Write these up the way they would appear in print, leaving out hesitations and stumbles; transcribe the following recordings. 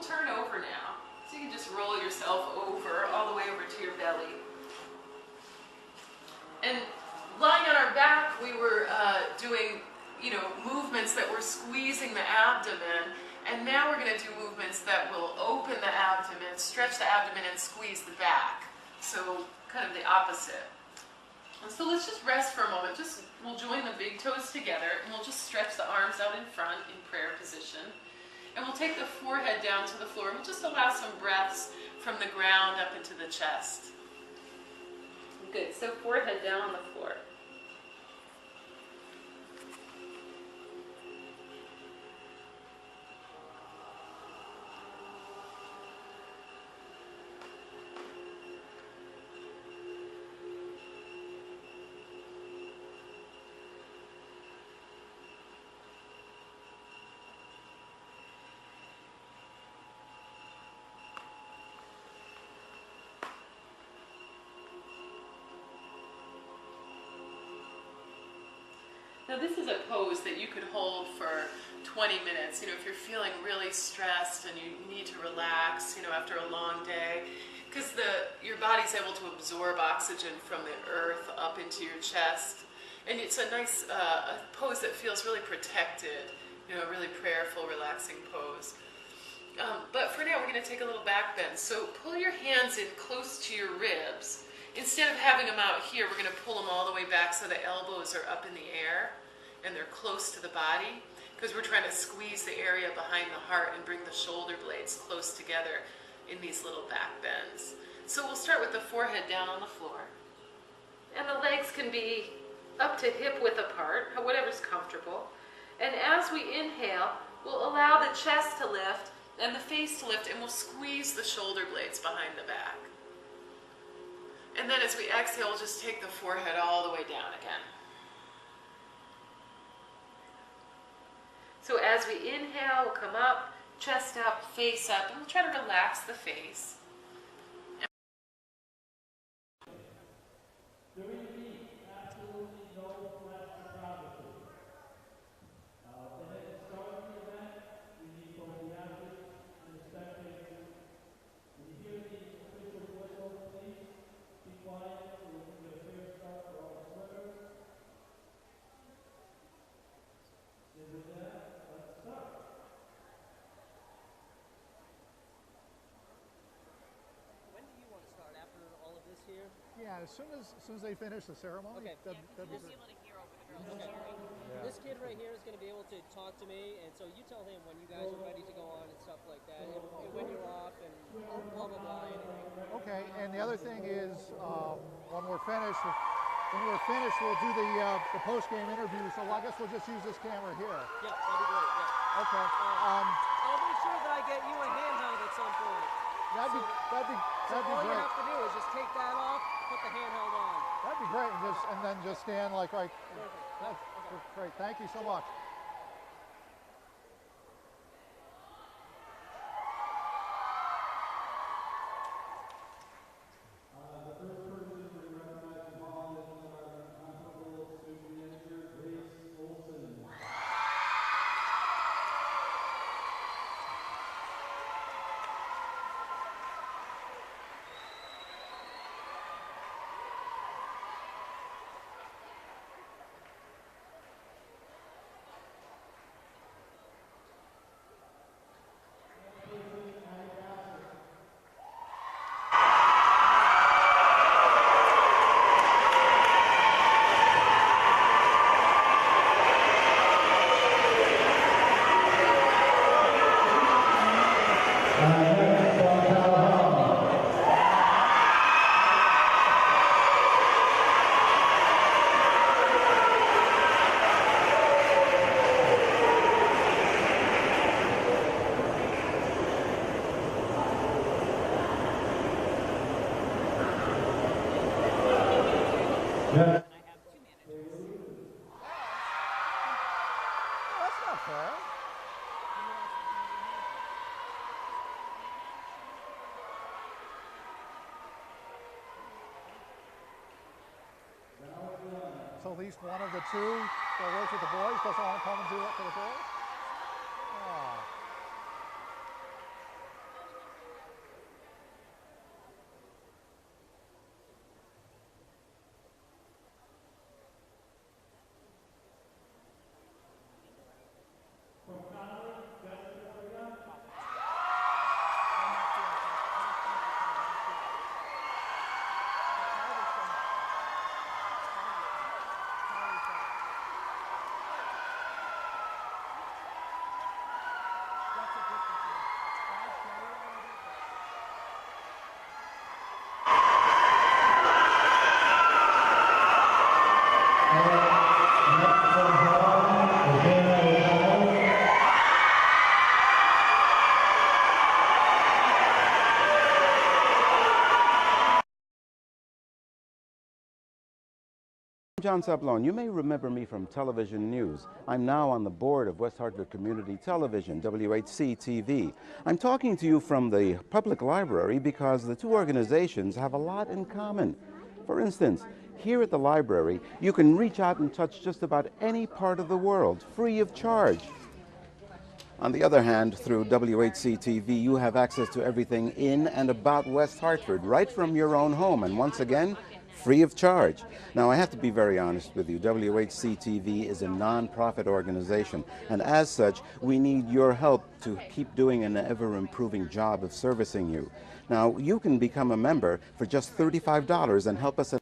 turn over now. So you can just roll yourself over, all the way over to your belly. And lying on our back, we were doing, movements that were squeezing the abdomen. And now we're going to do movements that will open the abdomen, stretch the abdomen, and squeeze the back. So kind of the opposite. And so let's just rest for a moment. We'll join the big toes together, and we'll just stretch the arms out in front in prayer position. And we'll take the forehead down to the floor, and we'll just allow some breaths from the ground up into the chest. Good, so forehead down on the floor. Now this is a pose that you could hold for 20 minutes, if you're feeling really stressed and you need to relax, after a long day, because your body's able to absorb oxygen from the earth up into your chest. And it's a nice a pose that feels really protected, a really prayerful, relaxing pose. But for now, we're going to take a little back bend. So pull your hands in close to your ribs. Instead of having them out here, we're going to pull them all the way back so the elbows are up in the air and they're close to the body, because we're trying to squeeze the area behind the heart and bring the shoulder blades close together in these little back bends. So we'll start with the forehead down on the floor. And the legs can be up to hip width apart, whatever's comfortable. And as we inhale, we'll allow the chest to lift and the face to lift, and we'll squeeze the shoulder blades behind the back. And then as we exhale, we'll just take the forehead all the way down again. So as we inhale, we'll come up, chest up, face up, and we'll try to relax the face. There will be absolutely no flesh photography. And at the start of the event, we need both the athletes and the spectators. When you hear the official whistle, please be quiet so we can get a fair start for all the swimmers. And with that, let's start. When do you want to start? After all of this here? Yeah, as soon as they finish the ceremony, Okay. that'd be great. Yeah. This kid right here is going to be able to talk to me, and so you tell him when you guys are ready to go on and stuff like that, and when you're off, and blah, blah, blah, anyway. Okay, and the other thing is, when we're finished, we'll do the post-game interview, so I guess we'll just use this camera here. Yeah, that'd be great, yeah. Okay. I'll make sure that I get you a handheld at some point. That'd be all great. you have to do is just take that off, put the handheld on. That'd be great, and then just stand like right. Perfect. That's great. Thank you so much. The first person to recognize the ball is our honorable student manager, Grace Olson. That's not fair. So at least one of the two that works with the boys doesn't want to come and do it for the boys? Oh. John Sablon. You may remember me from television news. I'm now on the board of West Hartford Community Television, WHC-TV. I'm talking to you from the public library because the two organizations have a lot in common. For instance, here at the library, you can reach out and touch just about any part of the world, free of charge. On the other hand, through WHC-TV, you have access to everything in and about West Hartford, right from your own home, and once again, free of charge. Now, I have to be very honest with you. WHC-TV is a non-profit organization, and as such, we need your help to keep doing an ever-improving job of servicing you. Now, you can become a member for just $35 and help us.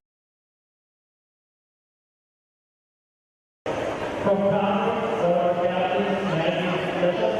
From Conard, or Captain Maggie Special.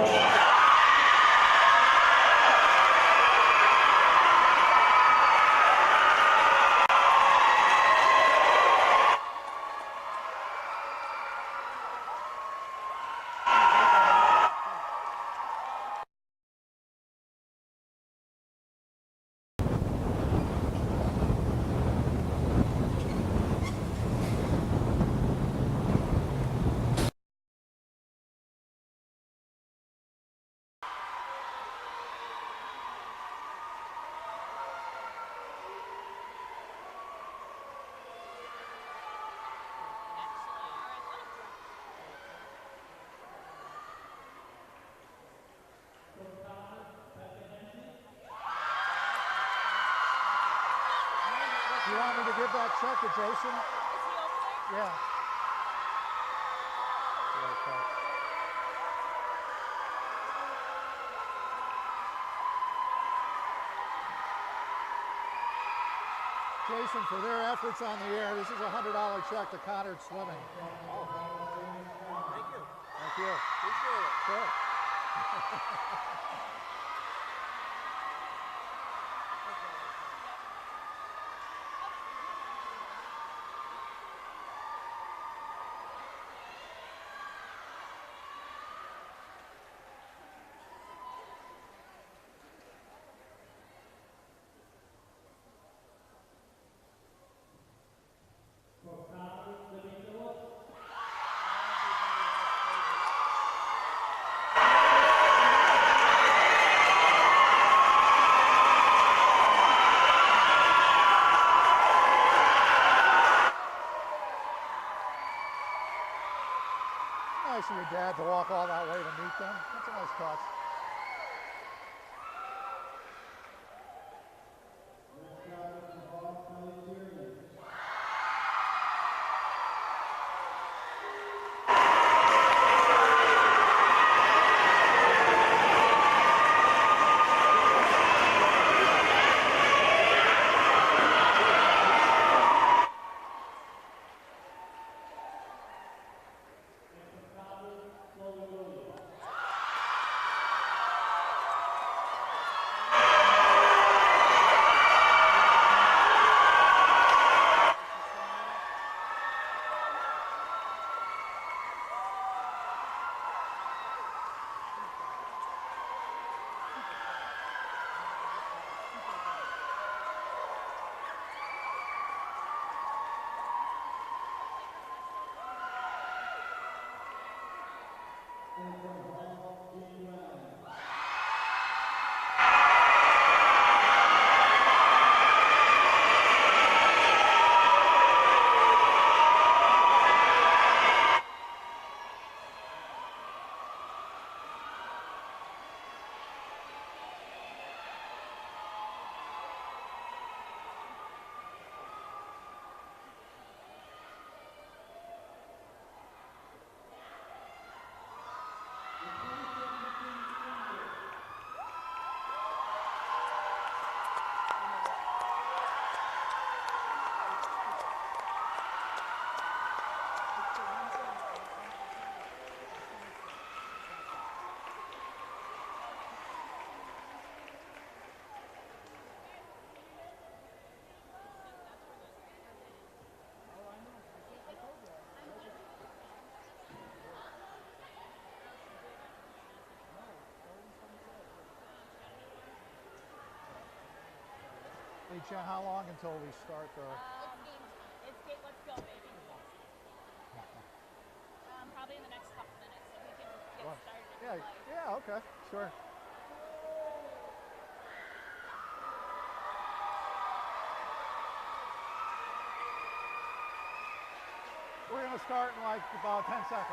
You want me to give that check to Jason? Is he over there? Yeah. Okay. Jason, for their efforts on the air, this is a $100 check to Conard Swimming. Thank you. Thank you. Appreciate it. Sure. Nice of your dad to walk all that way to meet them. That's a nice touch. Hey, Jen, how long until we start the... It's game. Let's go, baby. Yeah, okay, sure. We're going to start in like about 10 seconds.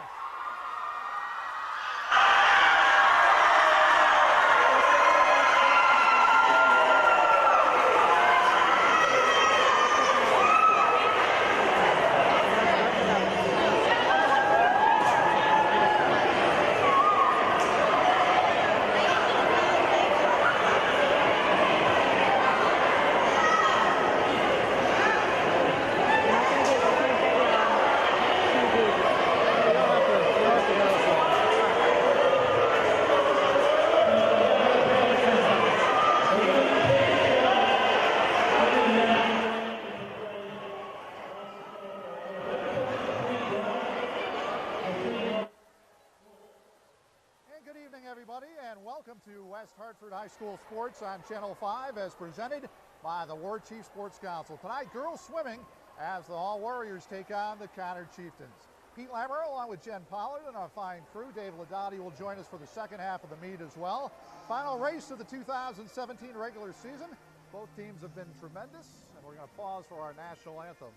Everybody, and welcome to West Hartford High School Sports on Channel 5 as presented by the War Chief Sports Council. Tonight, girls swimming as the Hall Warriors take on the Conard Chieftains. Pete Lammer along with Jen Pollard and our fine crew. Dave Ladotti will join us for the second half of the meet as well. Final race of the 2017 regular season. Both teams have been tremendous, and we're going to pause for our national anthem.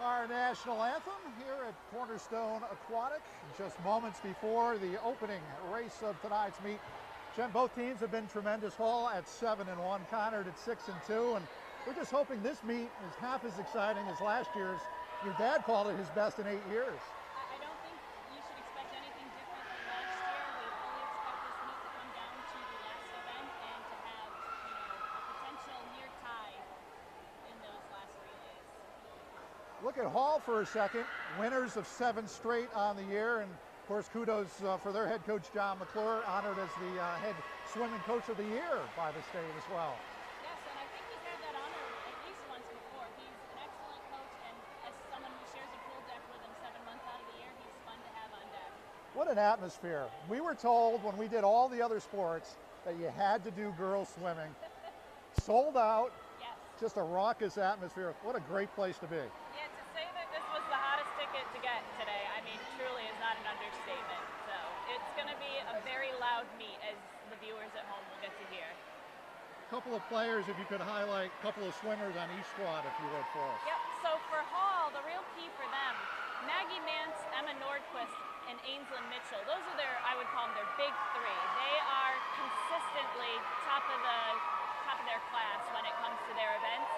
Our national anthem here at Cornerstone Aquatics, just moments before the opening race of tonight's meet. Jen, both teams have been tremendous. Hall at 7-1, Conard at 6-2, and we're just hoping this meet is half as exciting as last year's. Your dad called it his best in 8 years. I don't think you should expect anything different than last year. We fully expect this meet to come down to the last event and to have, a potential near tie in those last relays. Look at Hall for a second, winners of 7 straight on the year, and of course kudos for their head coach John McClure, honored as the head swimming coach of the year by the state as well. Yes, and I think he's had that honor at least once before. He's an excellent coach, and as someone who shares a pool deck with him 7 months out of the year, he's fun to have on deck. What an atmosphere. We were told when we did all the other sports that you had to do girls swimming. Sold out, Yes. just a raucous atmosphere. What a great place to be. Yeah, to say that this was the hottest ticket to get today, I mean, truly is not an understatement. So it's going to be a very loud meet, as the viewers at home will get to hear. A couple of players, if you could highlight a couple of swimmers on each squad, if you would, for us. Yep, so for Hall, the real key for them, Maggie Mance, Emma Nordquist, and Ainsley Mitchell, those are their, I would call them their big three. They are consistently top of their class when it comes to their events.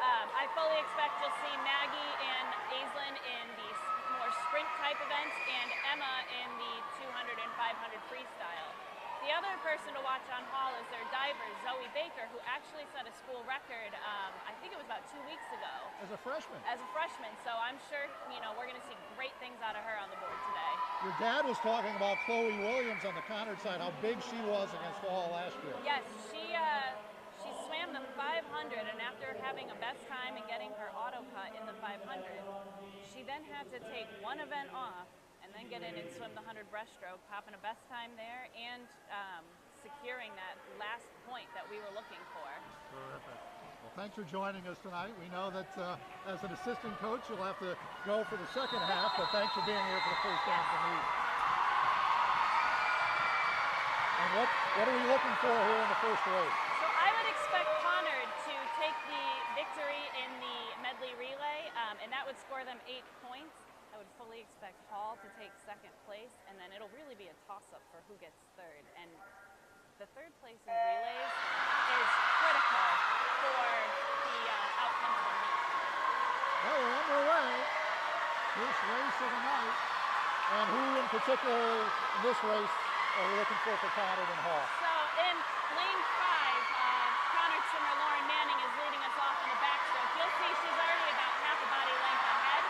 I fully expect you'll see Maggie and Aislinn in the more sprint type events and Emma in the 200 and 500 freestyle. The other person to watch on Hall is their diver, Zoe Baker, who actually set a school record, I think it was about 2 weeks ago. As a freshman. As a freshman, so I'm sure, we're going to see great things out of her on the board today. Your dad was talking about Chloe Williams on the Conard side, how big she was against Hall last year. Yes, she swam the 500, and after having a best time and getting her auto cut in the 500, she then had to take one event off and then get in and swim the 100 breaststroke, popping a best time there and securing that last point that we were looking for. Terrific. Well, thanks for joining us tonight. We know that as an assistant coach, you'll have to go for the second half, but thanks for being here for the first half of the meet. And what are we looking for here in the first race? So I would expect Conard to take the victory in the medley relay, and that would score them 8 points. I would fully expect Hall to take second place, and then it'll really be a toss-up for who gets third. And the third place in relays is critical for the outcome of the meet. Well, we're underway. First race of the night. And who in particular in this race are we looking for Conard and Hall? So in lane 5, Conard swimmer Lauren Manning is leading us off in the backstroke. You'll see she's already about half a body length ahead.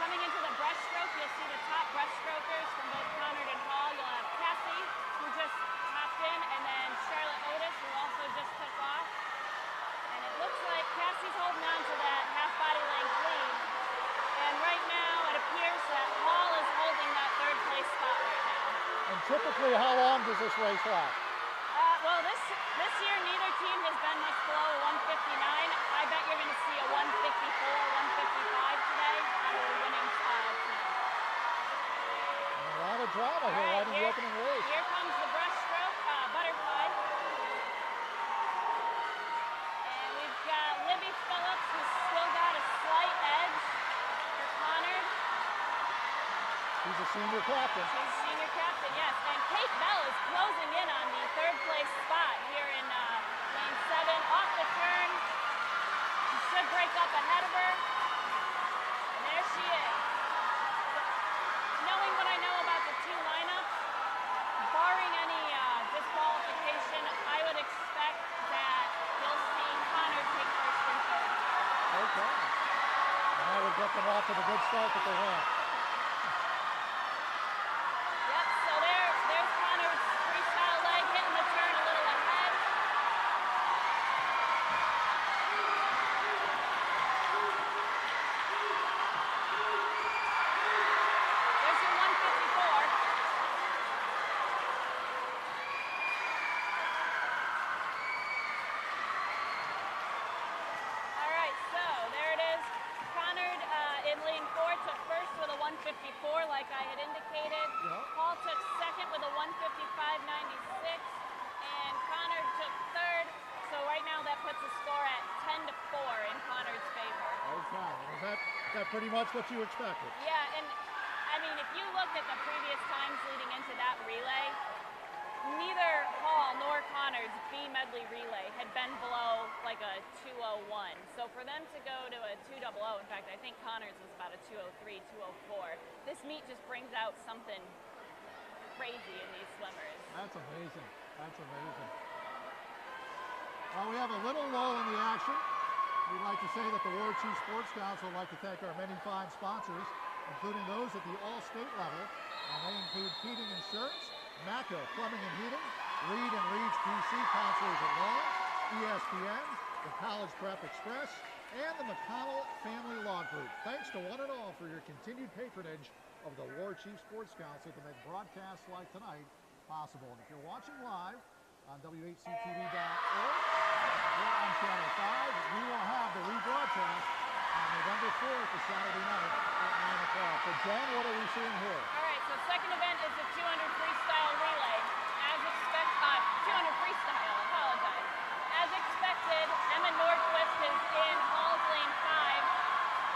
Coming into the breaststroke, you'll see the top breaststrokers from both Conard and Hall. You'll have Cassie, who just hopped in, and then Charlotte Otis, who also just took off. And it looks like Cassie's holding on to that half body length lead. And right now, it appears that Hall is holding that third place spot right now. And typically, how long does this race last? Well, this year, neither team has been much below a 159. I bet you're going to see a 154, 155 today out of the winning team. A lot of drama here right in the opening race. Here comes the breaststroke, butterfly. And we've got Libby Phillips, who's still got a slight edge for Conard. She's a senior captain. She's a senior captain, yes. And Kate Bell is closing in on the third place spot here in lane 7. Off the turn. She should break up ahead of her. And there she is. Knowing what I know about the two lineups, barring any disqualification, I would expect that you'll see Conard take first and third. Okay. And that would get them off to the good start that they want. Yep, so there's Conard's freestyle leg hitting the turn a little ahead. There's your 154. All right, so there it is. Conard in lane 4 took first with a 154, like I had indicated. Yep. Paul took second with a 155.96, and Conard took third. So right now that puts the score at 10-4 in Conard's favor. Okay. Is that pretty much what you expected? Yeah, and I mean, if you look at the previous times leading into that relay, neither Hall nor Conard's B medley relay had been below like a 2:01. So for them to go to a 2:00, in fact, I think Conard's was about a 2:03, 2:04. This meet just brings out something crazy in these swimmers. That's amazing. That's amazing. Well, we have a little lull in the action. We'd like to say that the War Chief Sports Council would like to thank our many fine sponsors, including those at the all-state level, and they include Heating Insurance, Macco Plumbing and Heating, Reed and Reed's PC Counselors at Law, ESPN, the College Prep Express, and the McConnell Family Law Group. Thanks to one and all for your continued patronage of the War Chief Sports Council to make broadcasts like tonight possible. And if you're watching live on WHCTV.org or on Channel 5, we will have the rebroadcast on November 4th, the Saturday night at 9 o'clock. So, Jen, what are we seeing here? All right, so second event is the 200 freestyle relay. As expected, 200 freestyle, apologize. As expected, Emma Nordquist is in Hall's lane 5,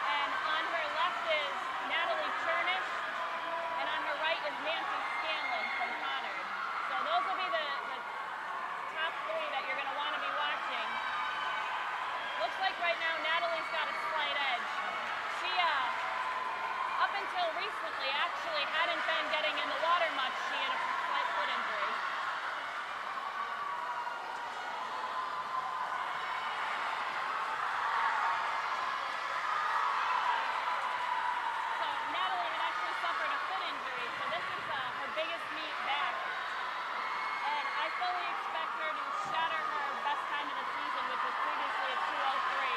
and on her left is Natalie Chernish, and on her right is Nancy Scanlon from Conard. So those will be the top 3 that you're going to want to be watching. Looks like right now Natalie's got a slight edge. She, up until recently, actually hadn't been getting in the water much. She had a slight foot injury. So Natalie had actually suffered a foot injury, so this is her biggest meet back. And I fully expect her to shatter her best time of the season, which was previously a 2:03.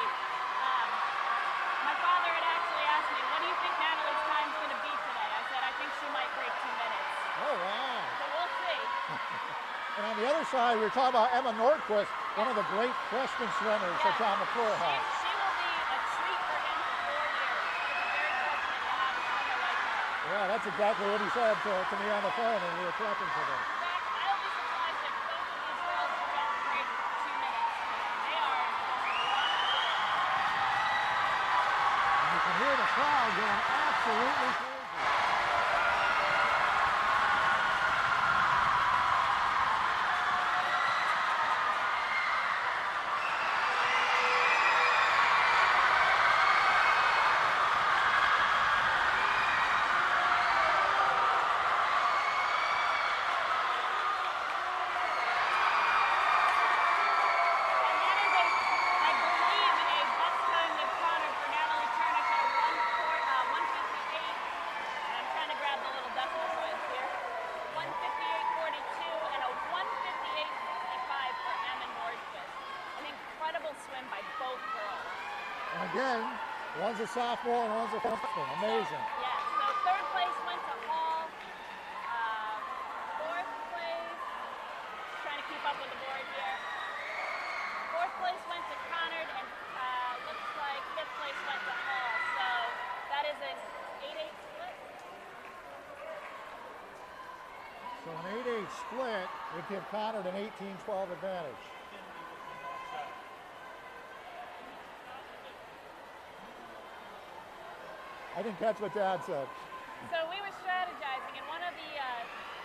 My father had actually asked me, what do you think Natalie's time's going to be today? I said, I think she might break 2 minutes. Oh, wow. So we'll see. And on the other side, we were talking about Emma Nordquist, one of the great freshman swimmers that John McClure has. She will be a treat for him for 4 years. He'll be very fortunate to have a swimmer like her. Yeah, that's exactly what he said to me on the phone when we were prepping for this. In fact, I'll be surprised if both of these girls don't break 2 minutes. They are. And you can hear the crowd going absolutely crazy. again, one's a sophomore and one's a freshman. Amazing. Yes, so third place went to Hall. Fourth place, trying to keep up with the board here. Fourth place went to Conard, and looks like fifth place went to Hall. So that is an 8-8 split. So an 8-8 split would give Conard an 18-12 advantage. I think that's what Dad said. So we were strategizing, and one of the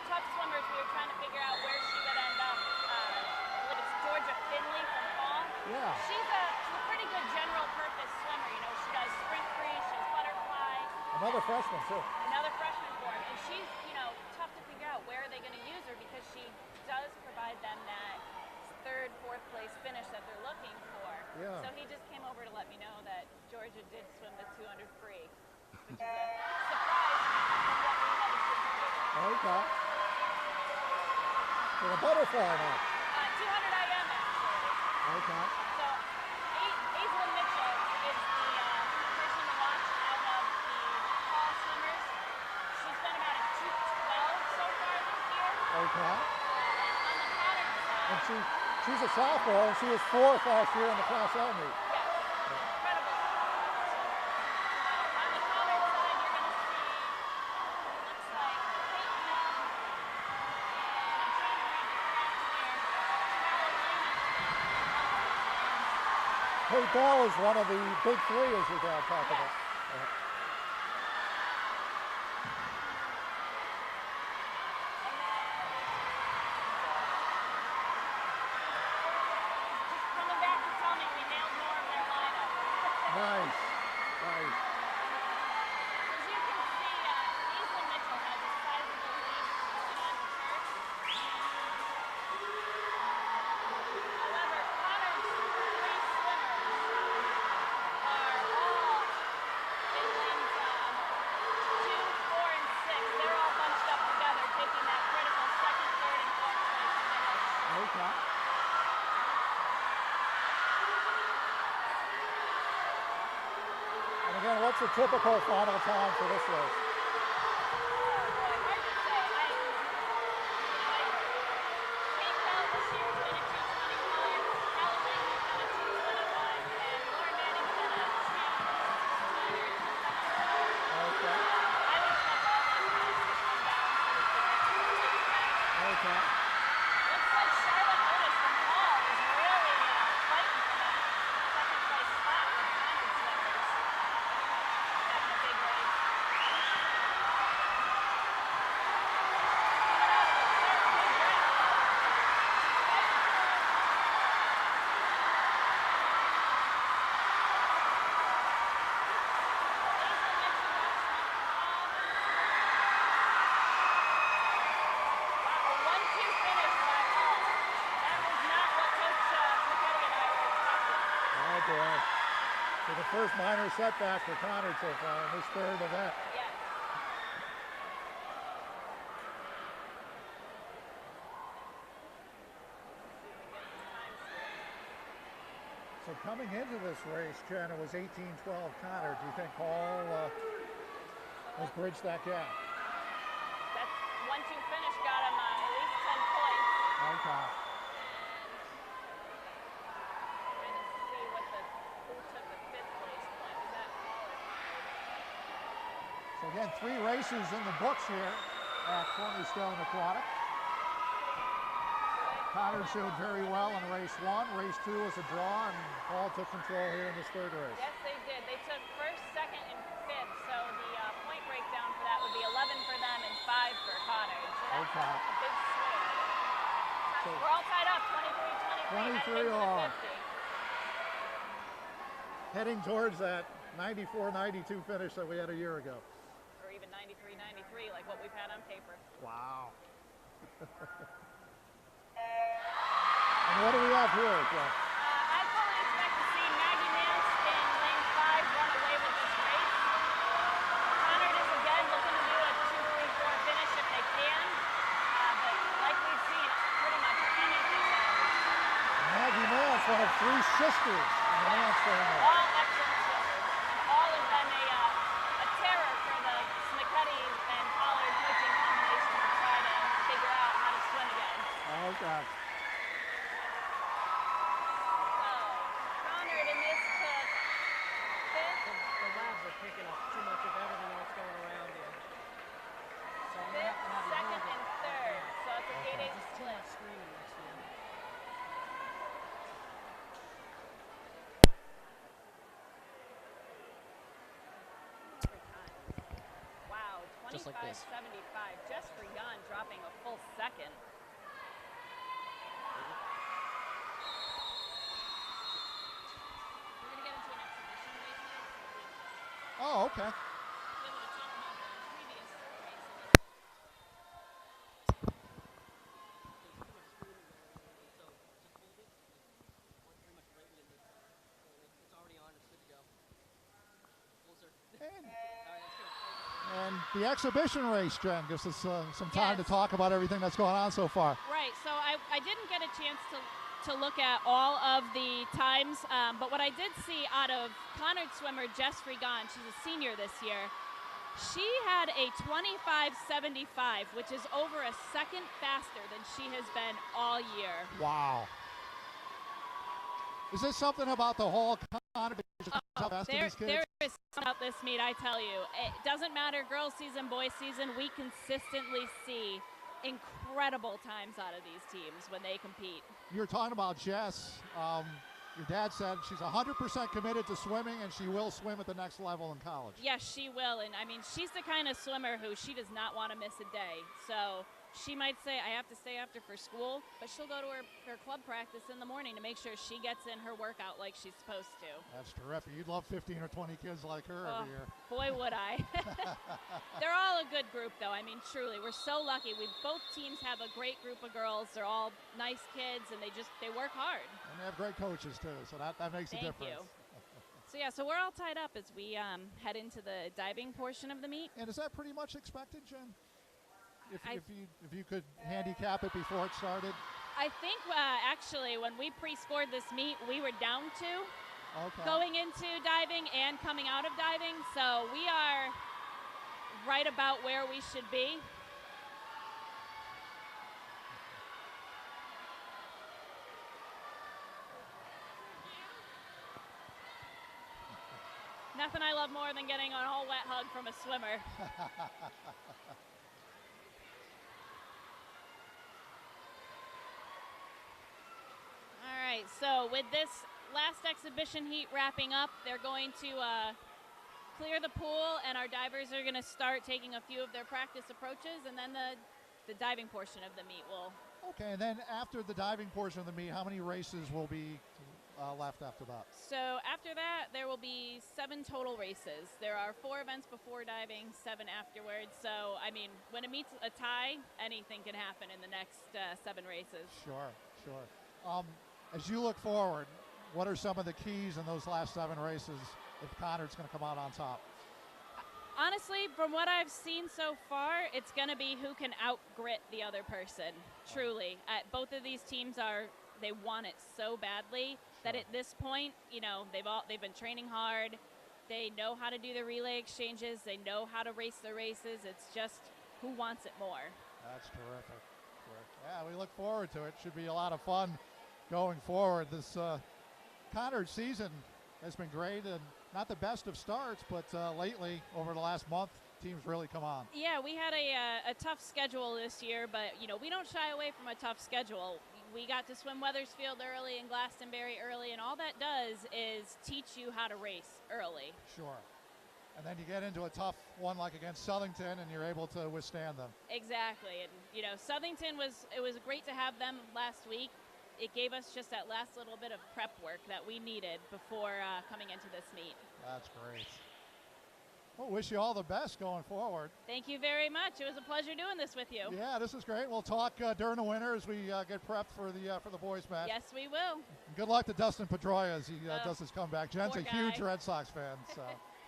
tough swimmers, we were trying to figure out where she would end up. I believe it's Georgia Finley from Hall. Yeah. She's a pretty good general purpose swimmer. You know, she does sprint free, she does butterfly. Another freshman, too. Another freshman for him. And she's, you know, tough to figure out where are they going to use her, because she does provide them that third, fourth place finish that they're looking for. Yeah. So he just came over to let me know that Georgia did swim the 200 free, which is a surprise from what we had anticipated. Okay. So the butterfly now. 200 IM actually. Okay. So Aislinn Mitchell is the person to watch out of the Hall swimmers. She's been about a 212 so far this year. Okay. On the Conard side, And she's a sophomore, and she was fourth last year in the Class L meet. yes, incredible. On the Conard side, you're going to see, looks like Kate Bell, and I'm trying to read the cracks here, Carolina. Kate Bell is one of the big three, as your dad talked about. Coming back to tell me we nailed more of their lineup. Nice. Nice. As you can see, Aislinn Mitchell has a sizable lead going on to church. However, Conard's three swimmers are all in lanes 2, 4, and 6. They're all bunched up together, taking that critical second, third, and fourth place finish. Okay. And again, what's the typical final time for this race? Oh boy, hard to say. Kate Bell this year has been a 221, Carolina's been a 221, and Lauren Manning's been a 200 in the second row. Okay. I would expect all those guys to come down pretty quick. Okay. Looks like Charlotte Otis from Hall is really fighting for that second place spot with Conard swimmers. Having a big race. Coming out of the third, big breath. She's fighting for it. Aislinn Mitchell got swim from Hall. Wow, a 1-2 finish by Hall. That was not what Coach McKetty and I were expecting. Oh boy. So the first minor setback for Conard so far in this third event. Yes. So coming into this race, Jen, it was 18-12 Conard. Do you think Hall has bridged that gap? That 1-2 finish got him at least 10 points. Okay. Trying to see what who took the fifth place point. Was that Hall or Conard? So again, 3 races in the books here at Cornerstone Aquatics. Conard showed very well in race 1. Race 2 was a draw, and Hall took control here in this third race. Yes, they did. They took first, second, and fifth. So the point breakdown for that would be 11 for them and 5 for Conard. So that's Okay. a big swing. So- We're all tied up, 23-23. 23 all. Heading Heading into the 50. towards that 94-92 finish that we had a year ago. Or even 93-93, like what we've had on paper. Wow. And what do we have here, Jeff? I fully expect to see Maggie Mance in lane 5 run away with this race. Conard is again looking to do a 2-3-4 finish if they can. But like we've seen, pretty much anything goes. Maggie Mance, one of 3 sisters in the Mance family. All excellent swimmers. Too much screaming next to you. Wow, Just like this. 25.75 just for Jan dropping a full second. We're going to get into an exhibition race now, so Oh, okay. we'll be able to talk about the previous races. It's already on. It's good to go. Closer. And, All right, let's go. and the exhibition race, Jen, gives us some time to Yes. talk about everything that's going on so far. Right, so I didn't get a chance to look at all of the times, but what I did see out of Conard swimmer Jess Frigon, she's a senior this year, she had a 25.75, which is over a second faster than she has been all year. Wow. Is this something about the whole competition? How fast are There these kids? is something about this meet, I tell you. It doesn't matter, girls season, boys season, we consistently see incredible times out of these teams when they compete. You're talking about Jess. Your dad said she's 100% committed to swimming, and she will swim at the next level in college. Yes, she will, and I mean, she's the kind of swimmer who she does not want to miss a day. So she might say, I have to stay after for school, but she'll go to her club practice in the morning to make sure she gets in her workout like she's supposed to. That's terrific. You'd love 15 or 20 kids like her every year. Boy, would I. They're all a good group, though. I mean, truly, we're so lucky. Both teams have a great group of girls. They're all nice kids, and they work hard. And they have great coaches, too, so that makes a difference. Thank you. So we're all tied up as we head into the diving portion of the meet. And is that pretty much expected, Jen? If you could handicap it before it started? I think actually when we pre-scored this meet, we were down 2 going into diving and coming out of diving. So we are right about where we should be. Nothing I love more than getting a whole wet hug from a swimmer. All right, so with this last exhibition heat wrapping up, they're going to clear the pool, and our divers are going to start taking a few of their practice approaches, and then the diving portion of the meet will. Okay, and then after the diving portion of the meet, how many races will be left after that? So after that, there will be 7 total races. There are 4 events before diving, 7 afterwards. So, I mean, when it meets a tie, anything can happen in the next 7 races. Sure. As you look forward, what are some of the keys in those last 7 races if Conard's going to come out on top? Honestly, from what I've seen so far, it's going to be who can out-grit the other person, truly. Both of these teams they want it so badly that at this point, you know, they've been training hard. They know how to do the relay exchanges. They know how to race the races. It's just who wants it more. That's terrific. Yeah, we look forward to it. Should be a lot of fun going forward. This Conard season has been great, and not the best of starts, but lately, over the last month, teams really come on. Yeah, we had a tough schedule this year, but, you know, we don't shy away from a tough schedule. We got to swim Weathersfield early and Glastonbury early, and all that does is teach you how to race early. Sure. And then you get into a tough one like against Southington, and you're able to withstand them. Exactly. And, you know, Southington was great to have them last week. It gave us just that last little bit of prep work that we needed before coming into this meet. That's great. Well, wish you all the best going forward. Thank you very much. It was a pleasure doing this with you. Yeah, this is great. We'll talk during the winter as we get prepped for the boys match. Yes, we will. And good luck to Dustin Pedroia as he does his comeback. Jen's a huge Red Sox fan. So.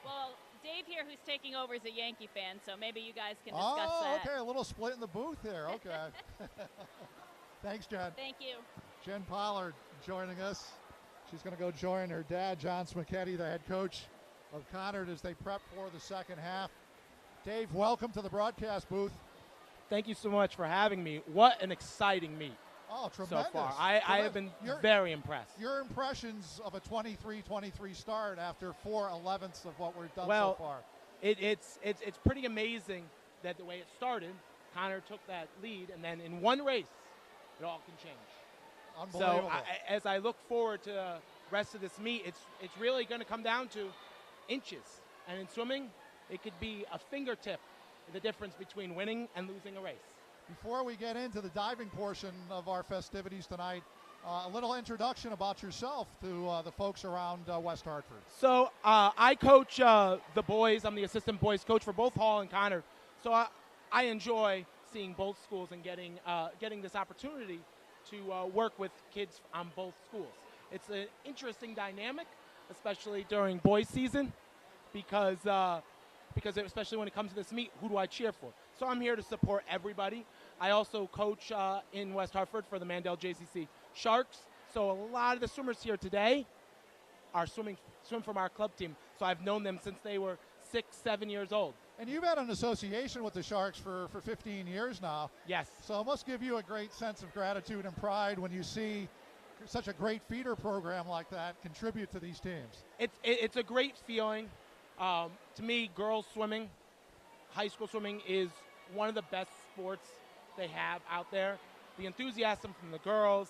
Well, Dave here, who's taking over, is a Yankee fan, so maybe you guys can discuss that. Oh, okay, a little split in the booth here. Okay. Thanks, Jen. Thank you. Jen Pollard joining us. She's going to go join her dad, John Smicchetti, the head coach of Conard, as they prep for the second half. Dave, welcome to the broadcast booth. Thank you so much for having me. What an exciting meet. Oh, tremendous. So far. I have been very impressed. Your impressions of a 23-23 start after 4/11ths of what we've done so far? It's pretty amazing that the way it started, Conard took that lead, and then in one race, it all can change. Unbelievable. So as I look forward to the rest of this meet, it's really going to come down to inches. And in swimming, it could be a fingertip, the difference between winning and losing a race. Before we get into the diving portion of our festivities tonight, a little introduction about yourself to the folks around West Hartford. So I coach the boys. I'm the assistant boys coach for both Hall and Conard. So I enjoy seeing both schools and getting this opportunity to work with kids on both schools. It's an interesting dynamic, especially during boys season, because especially when it comes to this meet, who do I cheer for? So I'm here to support everybody. I also coach in West Hartford for the Mandel JCC Sharks. So a lot of the swimmers here today are swim from our club team. So I've known them since they were 6, 7 years old. And you've had an association with the Sharks for 15 years now. Yes. So it must give you a great sense of gratitude and pride when you see such a great feeder program like that contribute to these teams. It's a great feeling. To me, girls swimming, high school swimming is one of the best sports they have out there. The enthusiasm from the girls,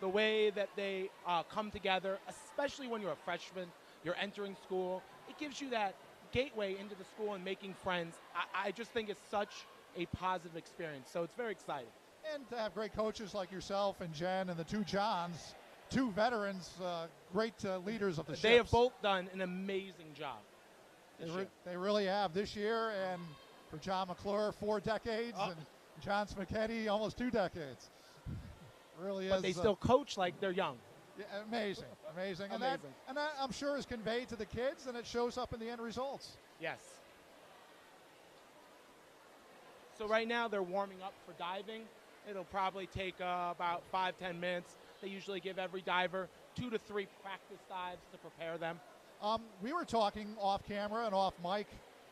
the way that they come together, especially when you're a freshman, you're entering school, it gives you that gateway into the school and making friends. I just think it's such a positive experience, so it's very exciting. And to have great coaches like yourself and Jen and the two Johns, two veterans, great leaders of the ships. They have both done an amazing job. They really have this year, and for John McClure, 4 decades, and John Smicchetti, almost 2 decades. Really is. But they still coach like they're young. Yeah, amazing. And that, I'm sure, is conveyed to the kids, and it shows up in the end results. Yes. So right now they're warming up for diving. It'll probably take about 5-10 minutes. They usually give every diver 2 to 3 practice dives to prepare them. We were talking off camera and off mic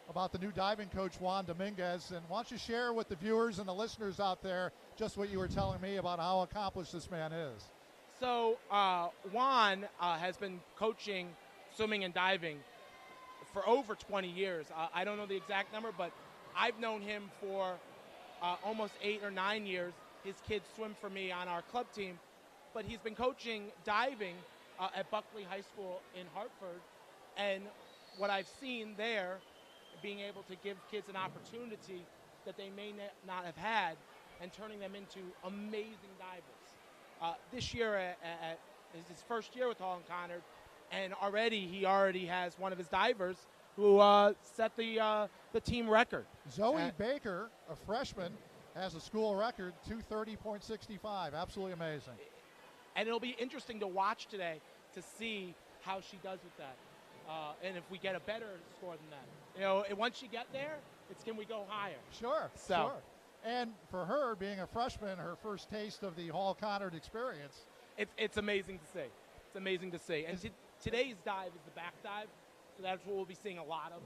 about the new diving coach, Juan Dominguez, and why don't you share with the viewers and the listeners out there just what you were telling me about how accomplished this man is. So Juan has been coaching swimming and diving for over 20 years. I don't know the exact number, but I've known him for almost 8 or 9 years. His kids swim for me on our club team, but he's been coaching diving at Buckley High School in Hartford, and what I've seen there, being able to give kids an opportunity that they may not have had and turning them into amazing divers. This year is his first year with Hall and Conard, and he already has one of his divers who set the team record. Zoe Baker, a freshman, has a school record, 230.65. Absolutely amazing. And it'll be interesting to watch today to see how she does with that. And if we get a better score than that. You know, and once you get there, can we go higher? Sure. And for her, being a freshman, her first taste of the Hall Conard experience. It's amazing to see. It's amazing to see. And today's dive is the back dive, so that's what we'll be seeing a lot of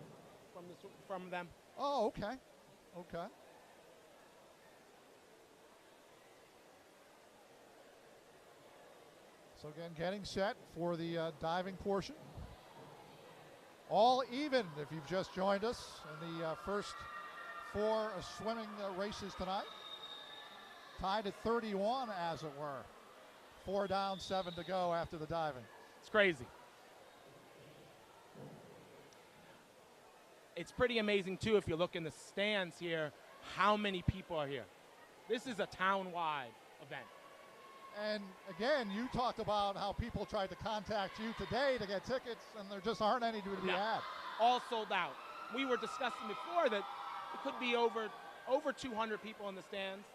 from them. Oh, okay. So again, getting set for the diving portion. All even if you've just joined us in the first 4 swimming races tonight. Tied at 31, as it were. 4 down, 7 to go after the diving. It's crazy. It's pretty amazing, too, if you look in the stands here, how many people are here. This is a town-wide event. And again, you talked about how people tried to contact you today to get tickets, and there just aren't any to be had. All sold out. We were discussing before that it could be over 200 people in the stands,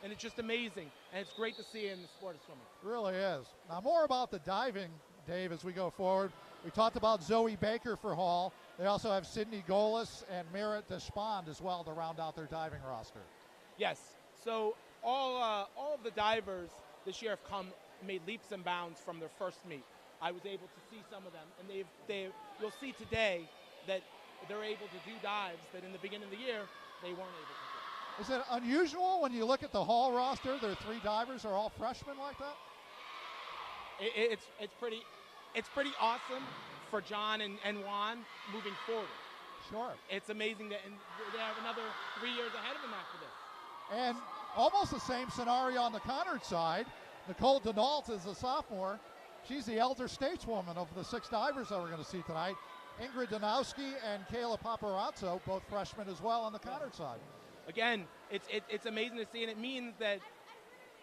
and it's just amazing. And it's great to see in the sport of swimming. It really is. Now, more about the diving, Dave, as we go forward. We talked about Zoe Baker for Hall. They also have Sydney Golis and Merritt Despond as well to round out their diving roster. Yes. So all of the divers this year have made leaps and bounds from their first meet. I was able to see some of them, and you'll see today that they're able to do dives that in the beginning of the year they weren't able to do. Is it unusual when you look at the Hall roster, their 3 divers are all freshmen like that? It's pretty awesome for John and Juan moving forward. Sure. It's amazing that they have another 3 years ahead of them after this. And Almost the same scenario on the Conard side. Nicole Denault is a sophomore. She's the elder stateswoman of the 6 divers that we're going to see tonight. Ingrid Donowski and Kayla Paparazzo, both freshmen as well on the Conard side. Again, it's amazing to see, and it means that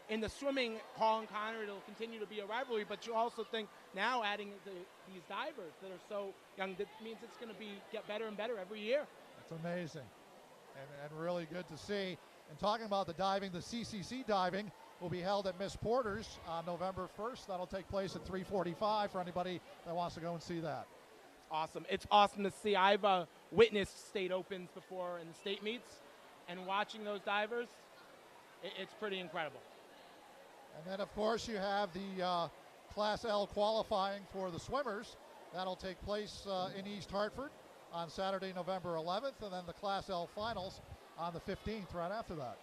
in the swimming, Hall and Conard, it'll continue to be a rivalry, but you also think now adding these divers that are so young, that means it's going to get better and better every year. It's amazing and really good to see. And talking about the diving, the CCC diving will be held at Miss Porter's on November 1st. That'll take place at 3:45 for anybody that wants to go and see that. Awesome. It's awesome to see. I've witnessed state opens before and the state meets, and watching those divers, it's pretty incredible. And then, of course, you have the Class L qualifying for the swimmers. That'll take place in East Hartford on Saturday, November 11th, and then the Class L finals on the 15th right after that.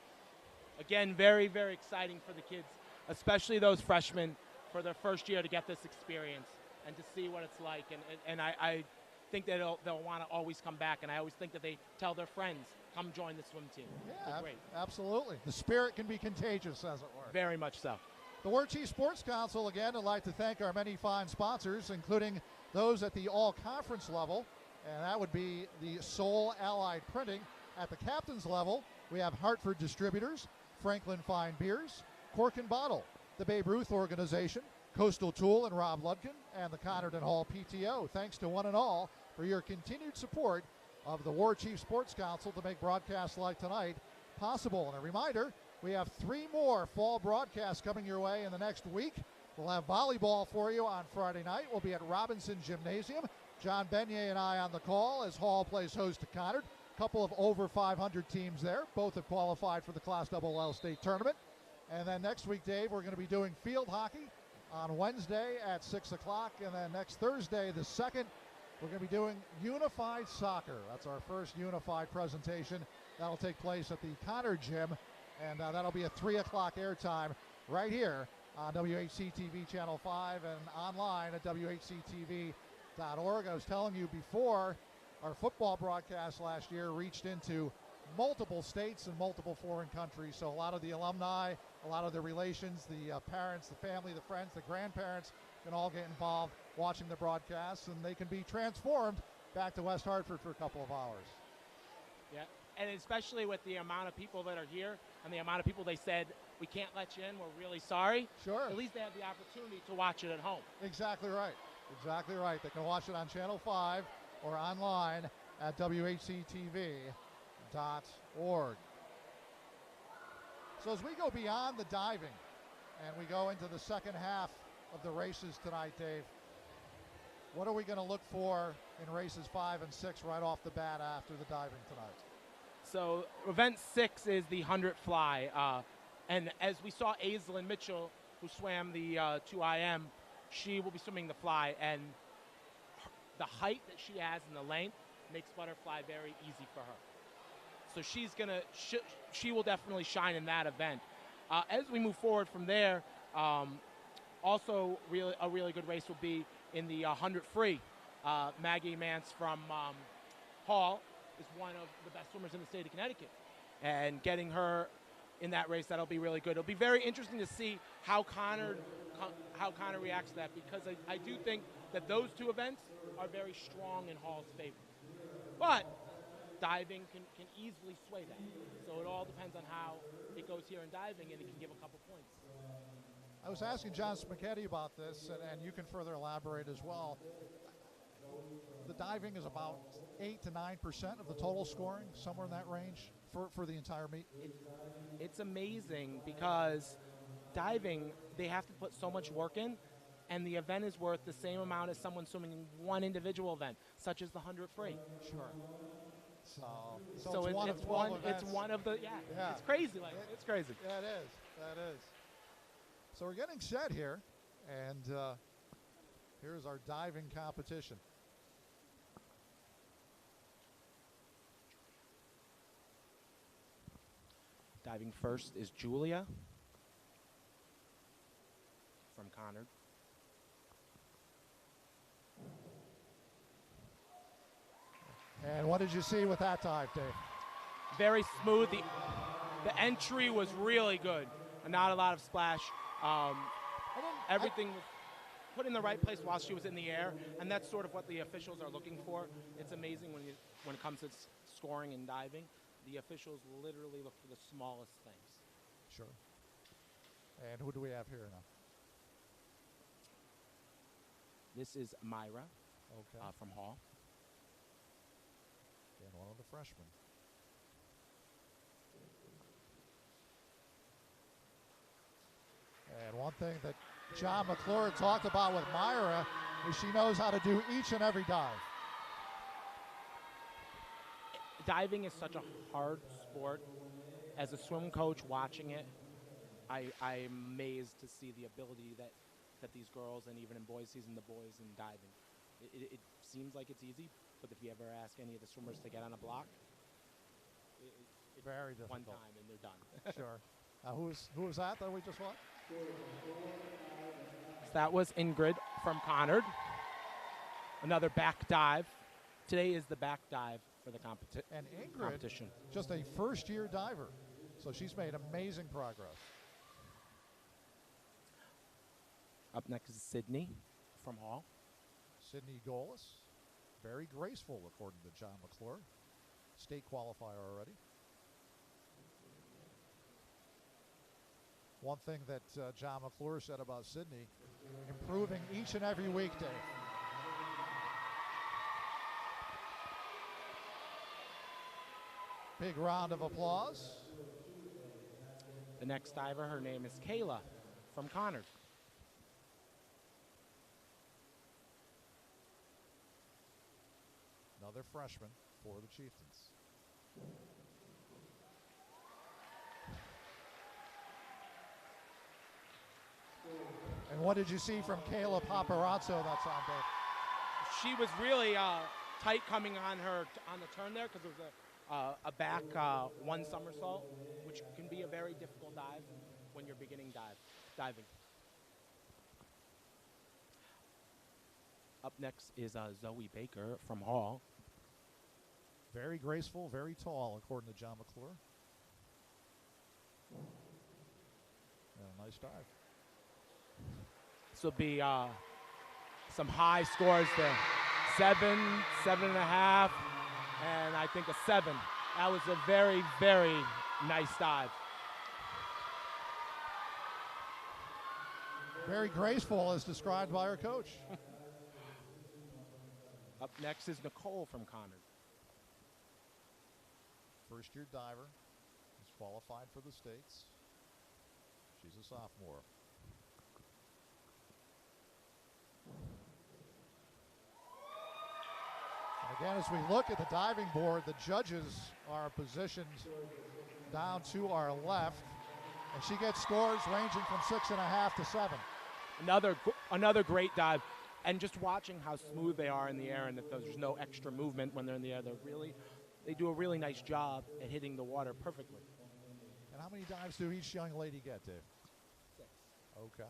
Again, very, very exciting for the kids, especially those freshmen for their first year to get this experience and to see what it's like. And I think that they'll want to always come back, and I always think that they tell their friends, come join the swim team. Yeah, great. Absolutely. The spirit can be contagious, as it were. Very much so. The Warchief Sports Council, again, would like to thank our many fine sponsors, including those at the all-conference level, and that would be the Seoul Allied Printing. At the captain's level, we have Hartford Distributors, Franklin Fine Beers, Cork and Bottle, the Babe Ruth Organization, Coastal Tool and Rob Ludkin, and the Conard and Hall PTO. Thanks to one and all for your continued support of the Warchief Sports Council to make broadcasts like tonight possible. And a reminder, we have 3 more fall broadcasts coming your way in the next week. We'll have volleyball for you on Friday night. We'll be at Robinson Gymnasium. John Beignet and I on the call as Hall plays host to Conard. Couple of over 500 teams there. Both have qualified for the Class LL State Tournament. And then next week, Dave, we're going to be doing field hockey on Wednesday at 6 o'clock. And then next Thursday, the 2nd, we're going to be doing unified soccer. That's our first unified presentation. That'll take place at the Conard Gym. And that'll be a 3 o'clock airtime right here on WHCTV Channel 5 and online at WHCTV.org. I was telling you before, our football broadcast last year reached into multiple states and multiple foreign countries. So a lot of the alumni, a lot of the relations, the parents, the family, the friends, the grandparents can all get involved watching the broadcasts, and they can be transformed back to West Hartford for a couple of hours. Yeah, and especially with the amount of people that are here and the amount of people they said, we can't let you in, we're really sorry. Sure. At least they have the opportunity to watch it at home. Exactly right. Exactly right. They can watch it on Channel 5 or online at WHCTV.org. So as we go beyond the diving and we go into the second half of the races tonight, Dave, what are we going to look for in races 5 and 6 right off the bat after the diving tonight? So event 6 is the 100 fly. And as we saw Aislinn Mitchell, who swam the 2IM, she will be swimming the fly. And the height that she has and the length makes butterfly very easy for her. So she will definitely shine in that event. As we move forward from there, also a really good race will be in the 100 free. Maggie Mance from Hall is one of the best swimmers in the state of Connecticut. And getting her in that race, that'll be really good. It'll be very interesting to see how Conard reacts to that, because I do think that those 2 events are very strong in Hall's favor. But diving can easily sway that. So it all depends on how it goes here in diving, and it can give a couple points. I was asking John Smicchetti about this, and you can further elaborate as well. The diving is about 8 to 9% of the total scoring, somewhere in that range for the entire meet. It's amazing because diving, they have to put so much work in, and the event is worth the same amount as someone swimming in one individual event, such as the 100 free. Sure. So it's one of 12 events. It's one of the, Yeah. It's crazy. It's crazy. Yeah, it is. That is. So we're getting set here, and here's our diving competition. Diving first is Julia from Conard. And what did you see with that dive, Dave? Very smooth. The entry was really good. Not a lot of splash. Everything was put in the right place while she was in the air, and that's sort of what the officials are looking for. It's amazing when it comes to scoring and diving. The officials literally look for the smallest things. Sure. And who do we have here now? This is Myra Okay. from Hall. And one of the freshmen. And one thing that John McClure talked about with Myra is she knows how to do each and every dive. Diving is such a hard sport. As a swim coach watching it, I'm amazed to see the ability that these girls, and even in boys season, the boys in diving. It seems like it's easy, but if you ever ask any of the swimmers to get on a block, it's Very difficult. one time and they're done. Sure. Who was that we just watched? That was Ingrid from Conard. Another back dive. Today is the back dive for the And Ingrid, competition. just a first-year diver, so she's made amazing progress. Up next is Sydney from Hall. Sydney Golis, very graceful according to John McClure. State qualifier already. One thing that John McClure said about Sydney, improving each and every week, Dave. Big round of applause. The next diver, her name is Kayla from Conard. Another freshman for the Chieftains. And what did you see from Kayla Paparazzo that time, Dave? She was really tight coming on her on the turn there because it was a back one somersault, which can be a very difficult dive when you're beginning diving. Up next is Zoe Baker from Hall. Very graceful, very tall, according to John McClure. Yeah, nice dive. This will be some high scores there. 7, 7.5, and I think a 7. That was a very, very nice dive. Very graceful as described by her coach. Up next is Nicole from Conard. First-year diver. Is qualified for the States. She's a sophomore. And again, as we look at the diving board, the judges are positioned down to our left. And she gets scores ranging from 6.5 to 7. Another great dive. And just watching how smooth they are in the air and that there's no extra movement when they're in the air, they do a really nice job at hitting the water perfectly. And how many dives do each young lady get, Dave? 6. Okay.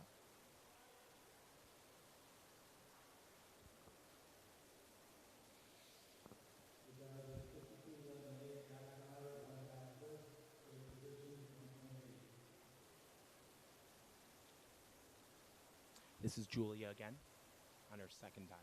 This is Julia again on her second dive.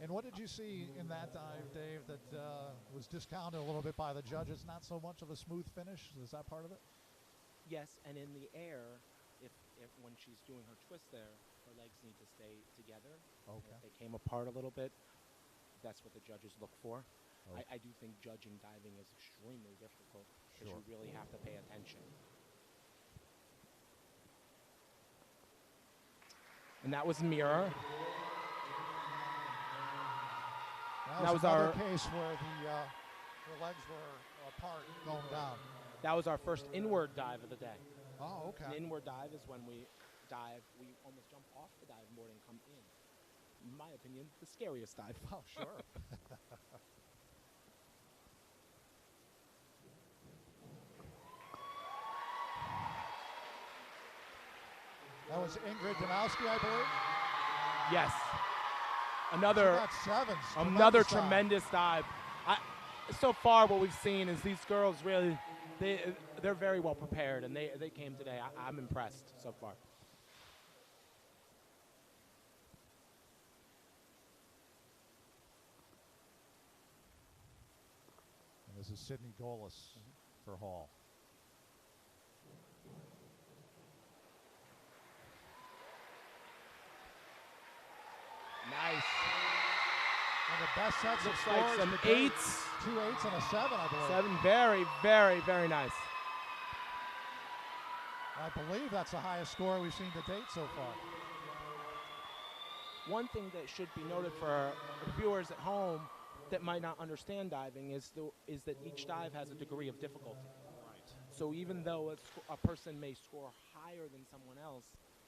And what did you see in that dive, Dave, that was discounted a little bit by the judges? Not so much of a smooth finish. Is that part of it? Yes, and in the air, if when she's doing her twist there, her legs need to stay together. Okay. If they came apart a little bit, that's what the judges look for. Okay. I do think judging diving is extremely difficult because Sure. you really have to pay attention. And that was Mirror. That was another case where the legs were apart going down. That was our first inward dive of the day. Oh, okay. An inward dive is when we dive, we almost jump off the diving board and come in. in my opinion, the scariest dive. Oh, sure. That was Ingrid Danowski, I believe. Yes. She Another got sevens. another Tremendous dive. tremendous dive. So far, what we've seen is these girls really, they're very well prepared, and they came today. I'm impressed so far. And this is Sydney Golis for Hall. Nice. One of the best sets of Looks scores. like some to date. eights. 2 8s and a 7, I believe. 7, very, very, very nice. I believe that's the highest score we've seen to date so far. One thing that should be noted for viewers at home that might not understand diving is that each dive has a degree of difficulty. Right. So even though a person may score higher than someone else,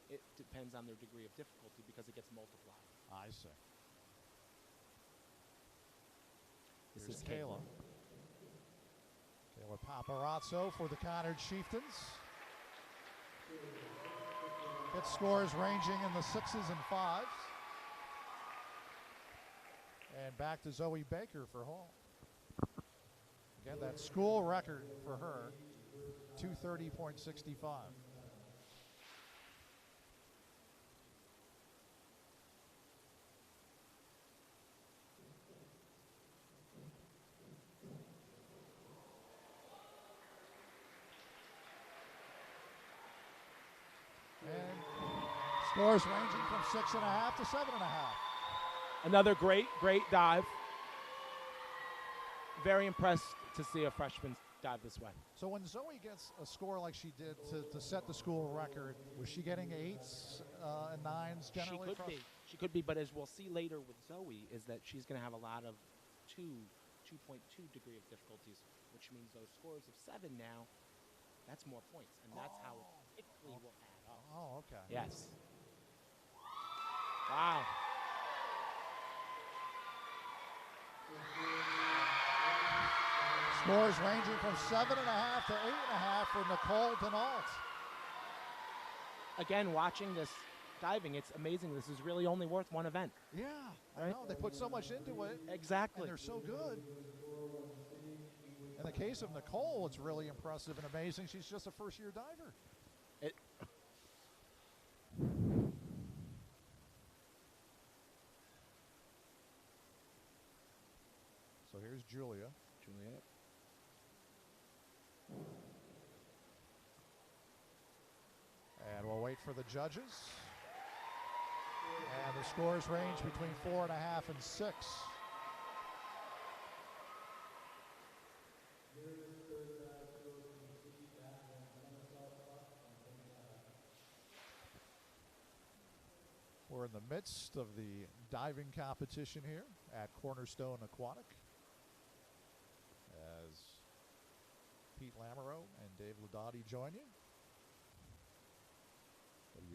it depends on their degree of difficulty because it gets multiplied. I see. This Here's is Kayla. Kayla Paparazzo for the Conard Chieftains. Hit scores ranging in the 6s and 5s. And back to Zoe Baker for Hall. Again, that school record for her, 230.65. And scores ranging from 6.5 to 7.5. Another great dive. Very impressed to see a freshman dive this way. So when Zoe gets a score like she did to set the school record, was she getting 8s and 9s generally? She could be, but as we'll see later with Zoe, is that she's going to have a lot of 2.2 degree of difficulties, which means those scores of 7 now, that's more points, and that's how it quickly will add up. Oh, okay. Yes. Wow. Scores ranging from 7.5 to 8.5 for Nicole Denault. Again, watching this diving, it's amazing. This is really only worth one event. Yeah, I know. They put so much into it. Exactly. And they're so good. In the case of Nicole, it's really impressive and amazing. She's just a first-year diver. So here's Julia. And we'll wait for the judges. And the scores range between 4.5 and 6. We're in the midst of the diving competition here at Cornerstone Aquatic, as Pete Lamoureux and Dave Ladotti join you.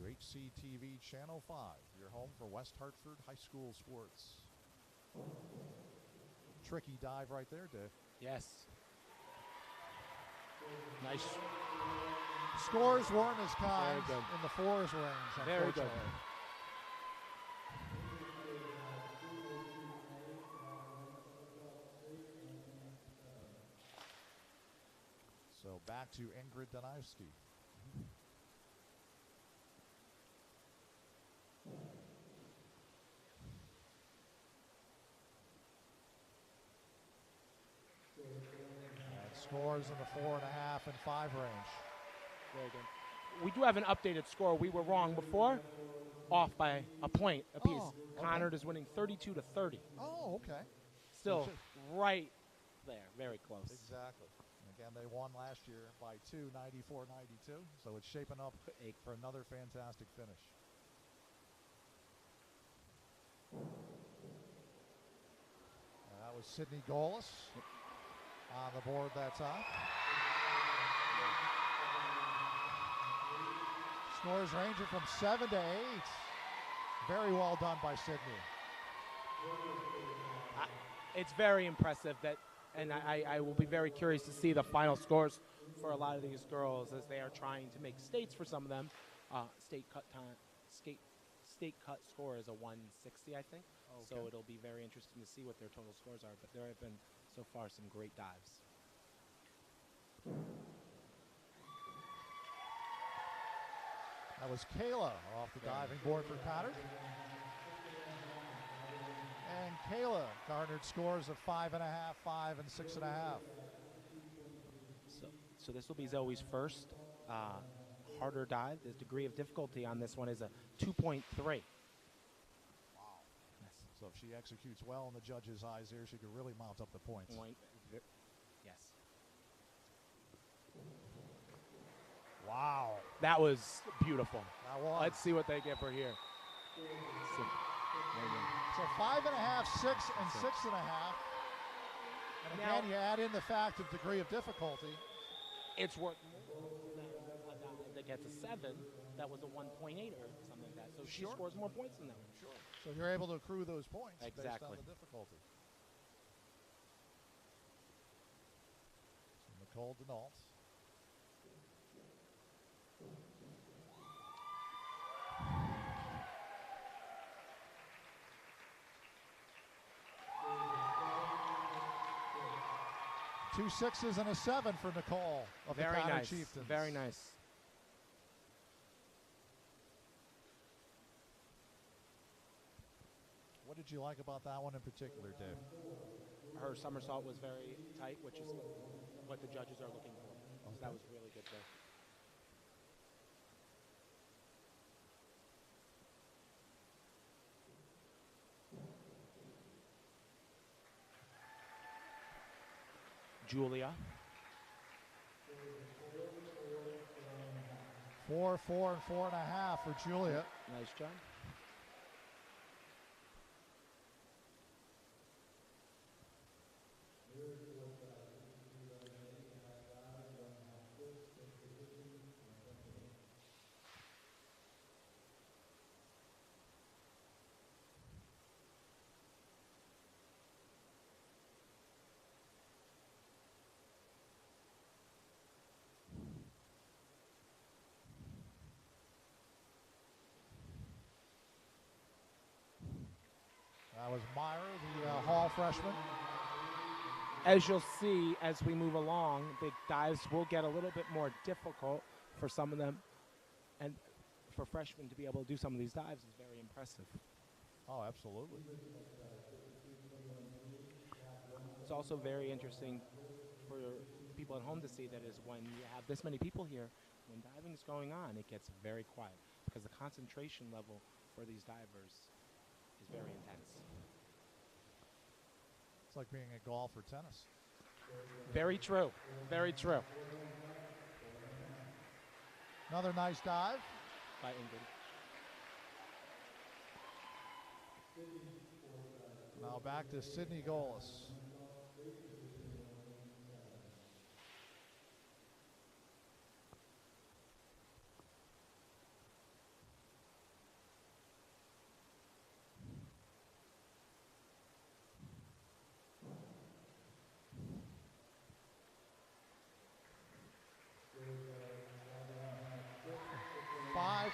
WHC TV Channel 5, your home for West Hartford High School sports. Tricky dive right there, Dave. Yes. Nice. Scores weren't as kind Very good. in the 4s range, Very good. unfortunately. So back to Ingrid Danowski. And scores in the 4.5 and 5 range. Very good. We do have an updated score. We were wrong before, off by a point apiece. Oh, okay. Conard is winning 32 to 30. Oh, okay. Still right there, very close. Exactly. And again, they won last year by 2, 94-92. So it's shaping up for another fantastic finish. And that was Sydney Golis on the board that time. Scores ranging from 7 to 8. Very well done by Sydney. It's very impressive and I will be very curious to see the final scores for a lot of these girls as they are trying to make states for some of them. State cut score is a 160, I think. Okay. So it'll be very interesting to see what their total scores are. But there have been so far some great dives. That was Kayla off the diving board for Conard. And Kayla garnered scores of 5.5, 5, and 6.5. So this will be Zoe's first harder dive. The degree of difficulty on this one is a 2.3. Wow. Yes. So if she executes well in the judges' eyes here, she could really mount up the points. Yes. Wow. That was beautiful. That was. Let's see what they get for here. So 5.5, 6, and 6.5. And again, you add in the fact of degree of difficulty. It's worth more than a dive that gets a 7. That was a 1.8 or something like that. So she scores more points than that one. Sure. So you're able to accrue those points based on Exactly. the difficulty. So Nicole Denault. Two 6s and a 7 for Nicole of Very the Conard nice. Chieftains. Very nice. What did you like about that one in particular, Dave? Her somersault was very tight, which is what the judges are looking for. So that was really good there. Julia. 4, 4, and 4.5 for Julia. Nice job. That was Meyer, the Hall freshman. As you'll see as we move along, the dives will get a little bit more difficult for some of them. And for freshmen to be able to do some of these dives is very impressive. Oh, absolutely. It's also very interesting for people at home to see that is when you have this many people here, when diving is going on, it gets very quiet because the concentration level for these divers is very intense. It's like being at golf or tennis. Very true. Very true. Another nice dive. By Ingrid. Now back to Sydney Golis.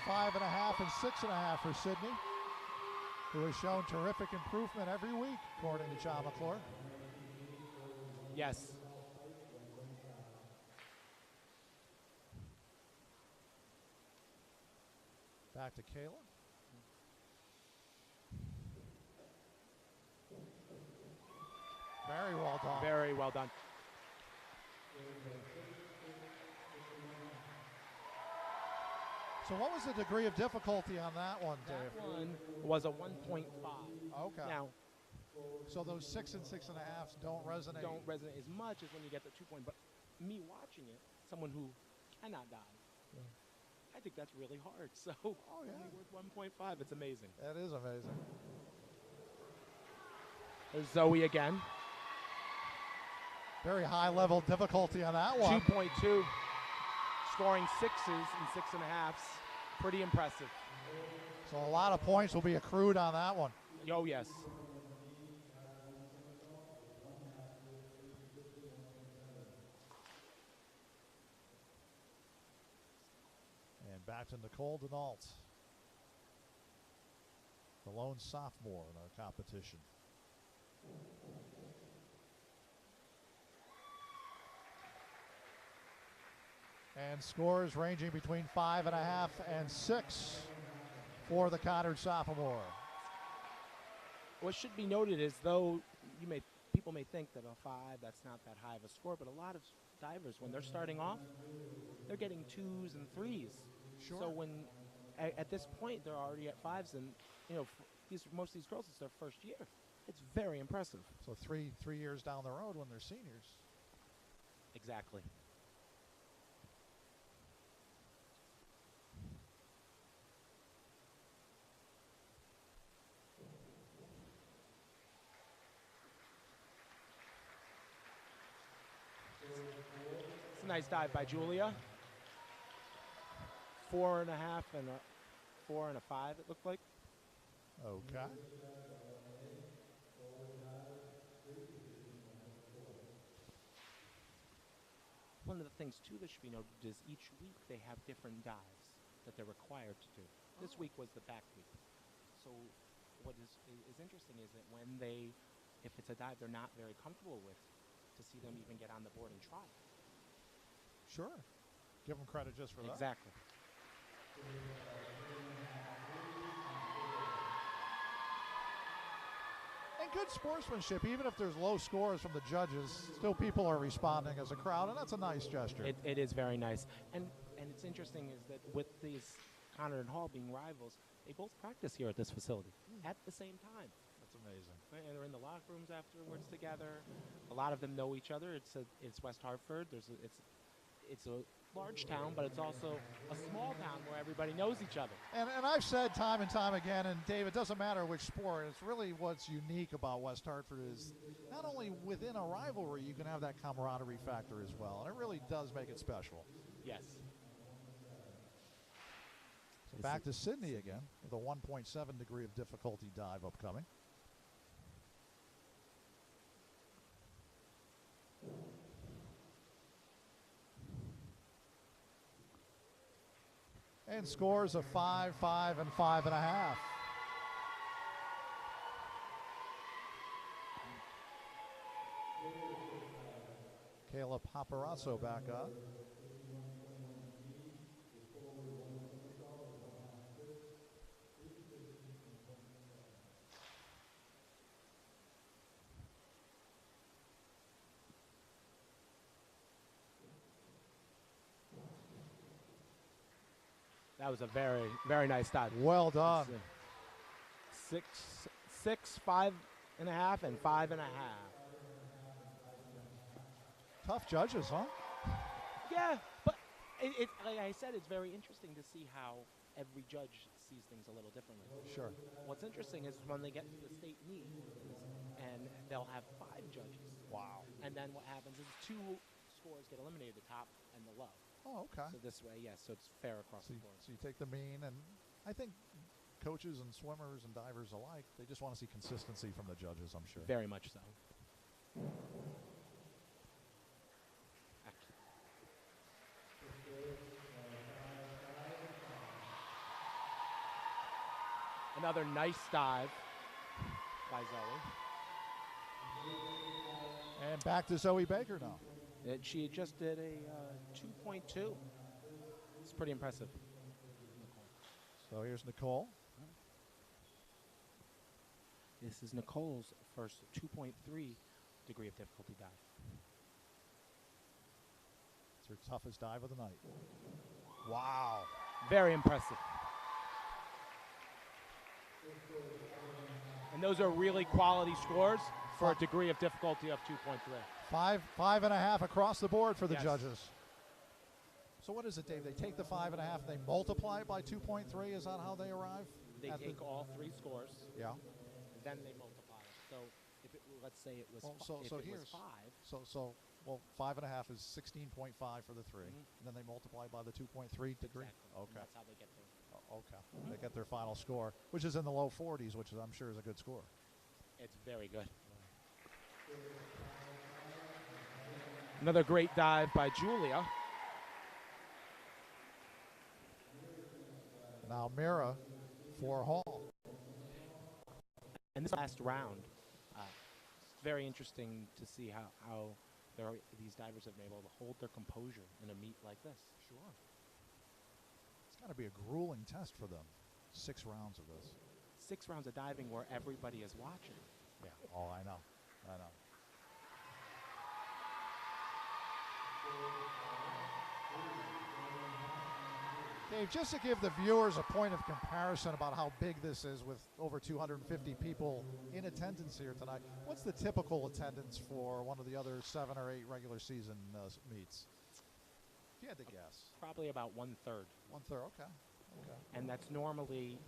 Five and a half, and 6.5 for Sydney, who has shown terrific improvement every week, according to John McClure. Yes. Back to Kayla. Very well done. Very well done. So what was the degree of difficulty on that one, Dave? That one was a 1.5. Okay. Now, so those 6 and 6.5 don't resonate. don't resonate as much as when you get the 2 point. But me watching it, someone who cannot dive, I think that's really hard. So only worth 1.5. It's amazing. That is amazing. There's Zoe again. Very high level difficulty on that one. 2.2. Scoring 6s and 6.5s. Pretty impressive. So a lot of points will be accrued on that one. Oh, yes. And back to Nicole Denault, the lone sophomore in our competition. And scores ranging between 5.5 and 6 for the Conard sophomore. What should be noted is, though people may think that a 5, that's not that high of a score, but a lot of divers, when they're starting off, they're getting 2s and 3s. Sure. So when at this point they're already at 5s, and most of these girls, it's their first year. It's very impressive. So three years down the road when they're seniors. Exactly. It's a nice dive by Julia. 4.5 and a 4 and a 5, it looked like. Okay. One of the things, too, that should be noted is each week they have different dives that they're required to do. This week was the back week. So what is interesting is that when if it's a dive they're not very comfortable with, to see them even get on the board and try. Sure. Give them credit just for that. Exactly. And good sportsmanship, even if there's low scores from the judges, still people are responding as a crowd, and that's a nice gesture. It is very nice. And it's interesting is that with these Conard and Hall being rivals, they both practice here at this facility at the same time. That's amazing. Right, and they're in the locker rooms afterwards together. A lot of them know each other. It's West Hartford. It's a large town, but it's also a small town where everybody knows each other. And I've said time and time again, and Dave, it doesn't matter which sport, it's really what's unique about West Hartford is not only within a rivalry, you can have that camaraderie factor as well, and it really does make it special. Yes. So back to Sydney again with a 1.7 degree of difficulty dive upcoming. And scores of 5, 5, and 5.5. Kayla Paparazzo back on. That was a very, very nice dive. Well done. 6, 5.5, and 5.5. Tough judges, huh? Yeah, but like I said, it's very interesting to see how every judge sees things a little differently. Sure. What's interesting is when they get to the state meet, and they'll have 5 judges. Wow. And then what happens is 2 scores get eliminated, the top and the low. Oh, okay. So this way, yes, so it's fair across the board. So you take the mean, and I think coaches and swimmers and divers alike, they just want to see consistency from the judges, I'm sure. Very much so. Another nice dive by Zoe. And back to Zoe Baker now. She just did a 2.2. It's pretty impressive. So here's Nicole. This is Nicole's first 2.3 degree of difficulty dive. It's her toughest dive of the night. Wow. Very impressive. And those are really quality scores for a degree of difficulty of 2.3. 5.5 across the board for the Yes. judges. So what is it, Dave? They take the 5.5 and they multiply it by 2.3. Is that how they arrive? They take all 3 scores, Yeah. then they multiply it. So if let's say it was Well, if so it here's was 5, well, 5.5 is 16.5 for the 3, Mhm. and then they multiply by the 2.3 degree. exactly. And Okay. that's how they get there. Okay. They get their final score, which is in the low 40s, which is, I'm sure is a good score. It's very good. Another great dive by Julia. Now Mira for Hall. And this last round, it's very interesting to see how these divers have been able to hold their composure in a meet like this. Sure. It's got to be a grueling test for them. 6 rounds of this. 6 rounds of diving where everybody is watching. Yeah. Oh, I know. I know. Dave, just to give the viewers a point of comparison about how big this is with over 250 people in attendance here tonight, what's the typical attendance for one of the other 7 or 8 regular season meets? If you had to guess. Probably about 1/3. 1/3, okay. Okay. And that's normally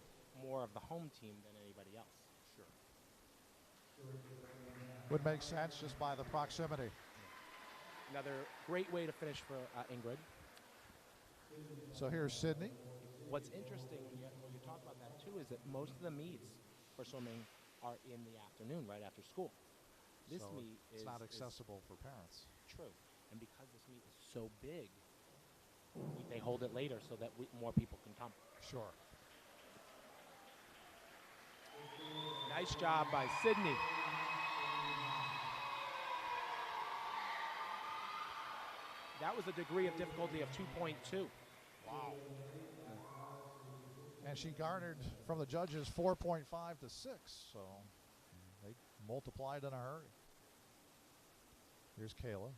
more of the home team than anybody else. Sure. Would make sense just by the proximity. Another great way to finish for Ingrid. So here's Sydney. What's interesting when you talk about that too is that most of the meets for swimming are in the afternoon, right after school. This So meet it's not accessible for parents. True, and because this meet is so big, they hold it later so that more people can come. Sure. Nice job by Sydney. That was a degree of difficulty of 2.2. Wow. And she garnered from the judges 4.5 to 6, so they multiplied in a hurry. Here's Kayla.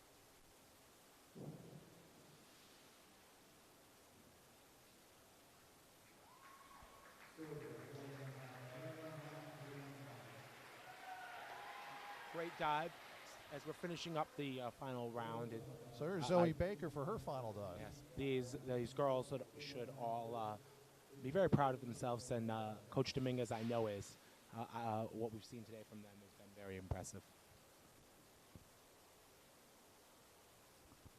Great dive. As we're finishing up the final round. So here's Zoe Baker for her final dive. Yes, these girls should all be very proud of themselves, and Coach Dominguez, I know, is. What we've seen today from them has been very impressive.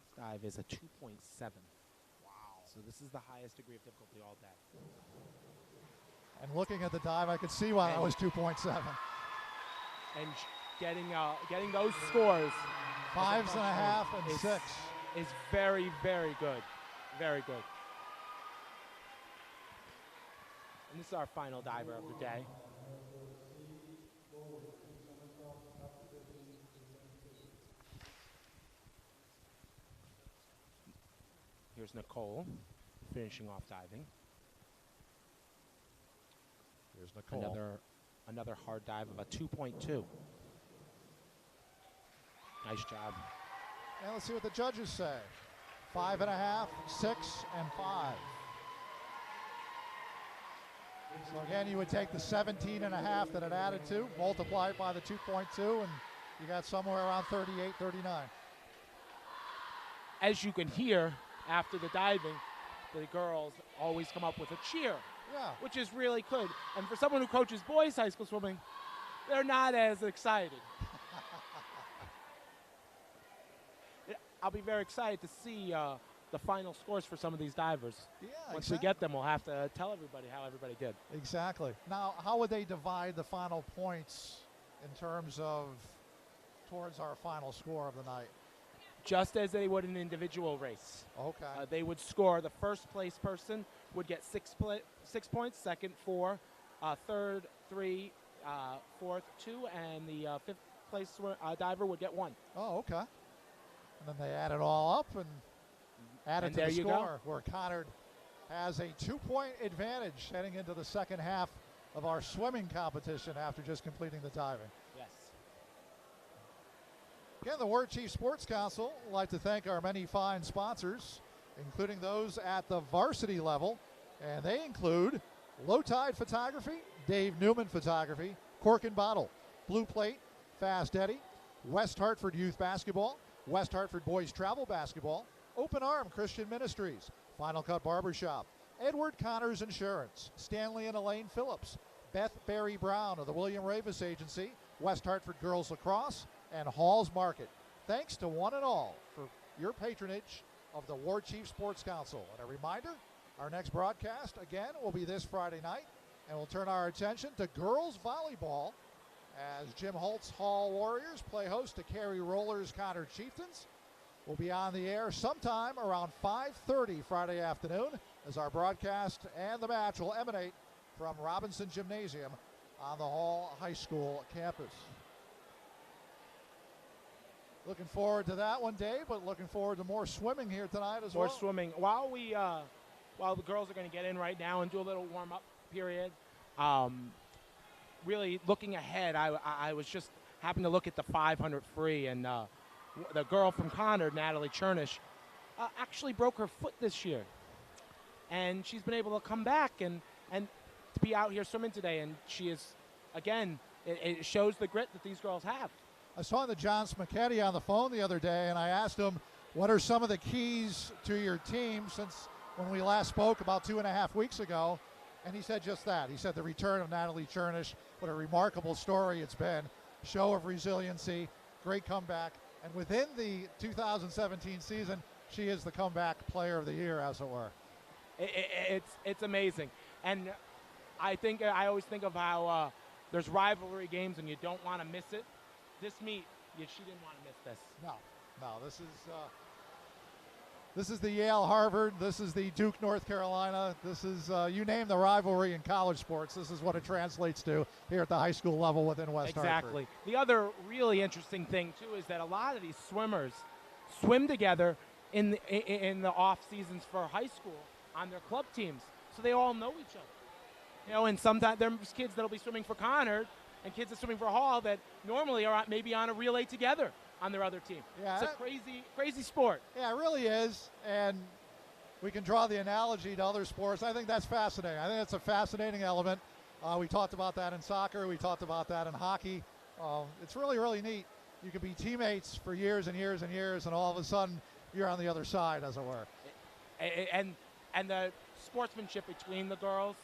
This dive is a 2.7. Wow. So this is the highest degree of difficulty all day. And looking at the dive, I could see why that was 2.7. And getting those scores, 5.5 and 6, is very, very good. Very good. And this is our final diver of the day. Here's Nicole finishing off diving. Here's Nicole. Another hard dive of a 2.2. Nice job. And let's see what the judges say. 5.5, 6, and 5. So again, you would take the 17.5 that it added to, multiply it by the 2.2, and you got somewhere around 38, 39. As you can hear after the diving, the girls always come up with a cheer. Yeah. Which is really good. And for someone who coaches boys high school swimming, they're not as excited. I'll be very excited to see the final scores for some of these divers. Yeah, Once we get them, we'll have to tell everybody how everybody did. Exactly. Now, how would they divide the final points in terms of towards our final score of the night? Just as they would an individual race. Okay. They would score. The first place person would get 6 points, second 4, third 3, fourth 2, and the fifth place diver would get 1. Oh, okay. And then they add it all up and add it to the score, where Conard has a 2-point advantage heading into the second half of our swimming competition after just completing the diving. Yes. Again, the War Chief Sports Council would like to thank our many fine sponsors, including those at the varsity level, and they include Low Tide Photography, Dave Newman Photography, Cork and Bottle, Blue Plate, Fast Eddie, West Hartford Youth Basketball, West Hartford Boys Travel Basketball, Open Arm Christian Ministries, Final Cut Barbershop, Edward Connors Insurance, Stanley and Elaine Phillips, Beth Barry Brown of the William Ravis Agency, West Hartford Girls Lacrosse, and Hall's Market. Thanks to one and all for your patronage of the War Chief Sports Council. And a reminder, Our next broadcast, again, will be this Friday night, and we'll turn our attention to girls volleyball as Jim Holt's Hall Warriors play host to Cary Rollers Conard Chieftains. We'll be on the air sometime around 5:30 Friday afternoon as our broadcast and the match will emanate from Robinson Gymnasium on the Hall High School campus. Looking forward to that one, Dave, but looking forward to more swimming here tonight as well. More swimming. While the girls are going to get in right now and do a little warm-up period, really looking ahead, I was just happened to look at the 500 free, and the girl from Conard, Natalie Chernish, actually broke her foot this year. And she's been able to come back and to be out here swimming today. And she is, again, it shows the grit that these girls have. I saw the John Smacchetti on the phone the other day, and I asked him, what are some of the keys to your team since when we last spoke about 2.5 weeks ago? And he said just that. He said the return of Natalie Chernish, what a remarkable story it's been. Show of resiliency, great comeback. And within the 2017 season, she is the comeback player of the year, as it were. It's amazing. And I always think of how there's rivalry games and you don't want to miss it. This meet, she didn't want to miss this. No, this is the Yale Harvard, this is the Duke North Carolina, this is, you name the rivalry in college sports, this is what it translates to here at the high school level within West Hartford. Exactly. The other really interesting thing, too, is that a lot of these swimmers swim together in the off seasons for high school on their club teams, so they all know each other. And sometimes there's kids that'll be swimming for Conard and kids that swimming for Hall that normally are maybe on a relay together on their other team. Yeah, it's a crazy sport. Yeah, it really is, and we can draw the analogy to other sports. I think that's fascinating. I think it's a fascinating element. We talked about that in soccer. We talked about that in hockey. It's really, really neat. You could be teammates for years and years and years, and all of a sudden you're on the other side, as it were. And the sportsmanship between the girls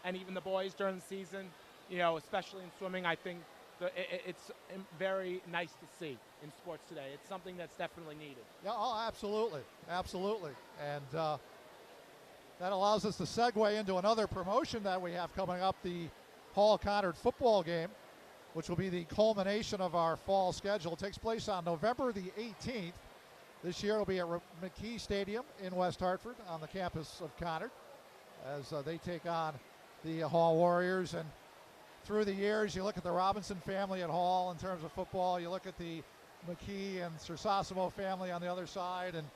and even the boys during the season, especially in swimming, I think it's very nice to see in sports today. It's something that's definitely needed. Yeah, absolutely. And that allows us to segue into another promotion that we have coming up, the Hall Conard football game, which will be the culmination of our fall schedule. It takes place on November the 18th. This year it'll be at McKee Stadium in West Hartford on the campus of Conard as they take on the Hall Warriors. And through the years, you look at the Robinson family at Hall in terms of football. You look at the McKee and Sersosimo family on the other side. And,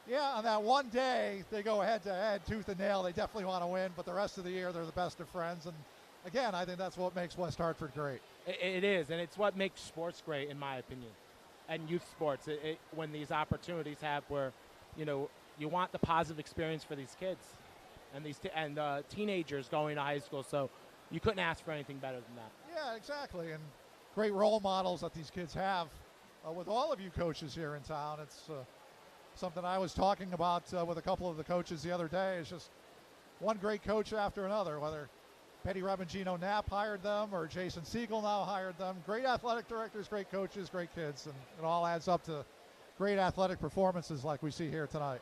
yeah, on that one day, they go head-to-head, tooth and nail. They definitely want to win, but the rest of the year, they're the best of friends. And, again, I think that's what makes West Hartford great. It is, and it's what makes sports great, in my opinion, and youth sports. When these opportunities have where, you want the positive experience for these kids and teenagers going to high school. So you couldn't ask for anything better than that. Yeah, exactly, and great role models that these kids have with all of you coaches here in town. It's something I was talking about with a couple of the coaches the other day. It's just one great coach after another, whether Petty Remigino Knapp hired them or Jason Siegel now hired them. Great athletic directors, great coaches, great kids, and it all adds up to great athletic performances like we see here tonight.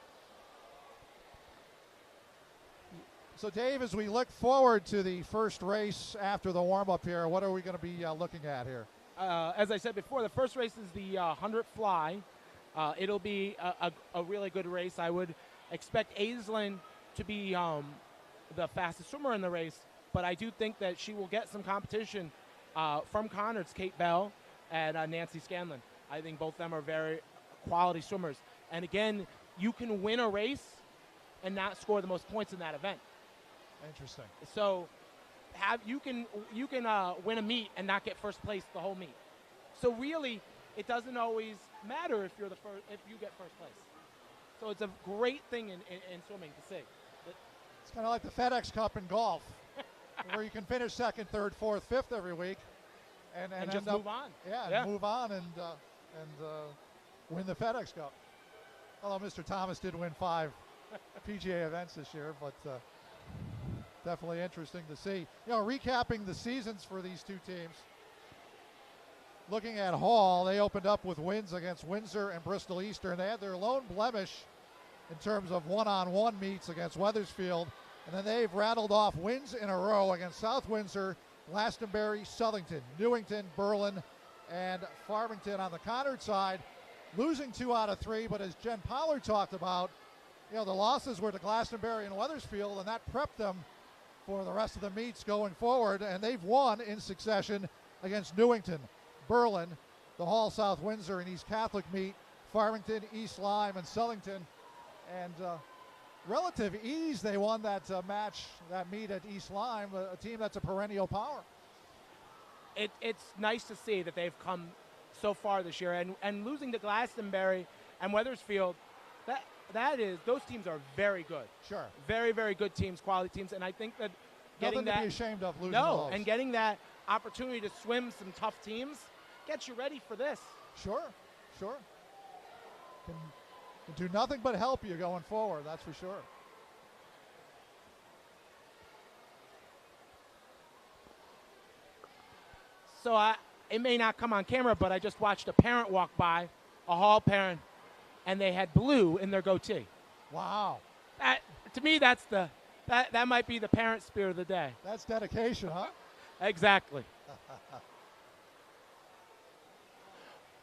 So, Dave, as we look forward to the first race after the warm-up here, what are we going to be looking at here? As I said before, the first race is the 100 fly. It'll be a really good race. I would expect Aislinn to be the fastest swimmer in the race, but I do think that she will get some competition from Conard's Kate Bell and Nancy Scanlon. I think both of them are very quality swimmers. And again, you can win a race and not score the most points in that event. Interesting. So you can win a meet and not get first place the whole meet. So really, it doesn't always matter if you're if you get first place. So it's a great thing in swimming to see. It's kind of like the FedEx Cup in golf, where you can finish second, third, fourth, fifth every week, and just move on. Yeah, move on and win the FedEx Cup. Although Mr. Thomas did win 5 PGA events this year, but definitely interesting to see. Recapping the seasons for these two teams. Looking at Hall, they opened up with wins against Windsor and Bristol Eastern. They had their lone blemish in terms of one-on-one meets against Wethersfield. And then they've rattled off wins in a row against South Windsor, Glastonbury, Southington, Newington, Berlin, and Farmington on the Conard side. Losing 2 out of 3, but as Jen Pollard talked about, you know, the losses were to Glastonbury and Wethersfield, and that prepped them for the rest of the meets going forward. And they've won in succession against Newington, Berlin, the Hall South Windsor and East Catholic meet, Farmington, East Lyme, and Southington. And relative ease, they won that meet at East Lyme, a team that's a perennial power. It's nice to see that they've come so far this year, and losing to Glastonbury and Wethersfield, those teams are very good. Sure. Very, very good teams, quality teams, and I think that Nothing to be ashamed of losing No, those. and getting that opportunity to swim some tough teams gets you ready for this. Sure. Can do nothing but help you going forward, that's for sure. So it may not come on camera, but I just watched a parent walk by, a Hall parent, and they had blue in their goatee. Wow. To me, that might be the parent spirit of the day. That's dedication, huh? Exactly.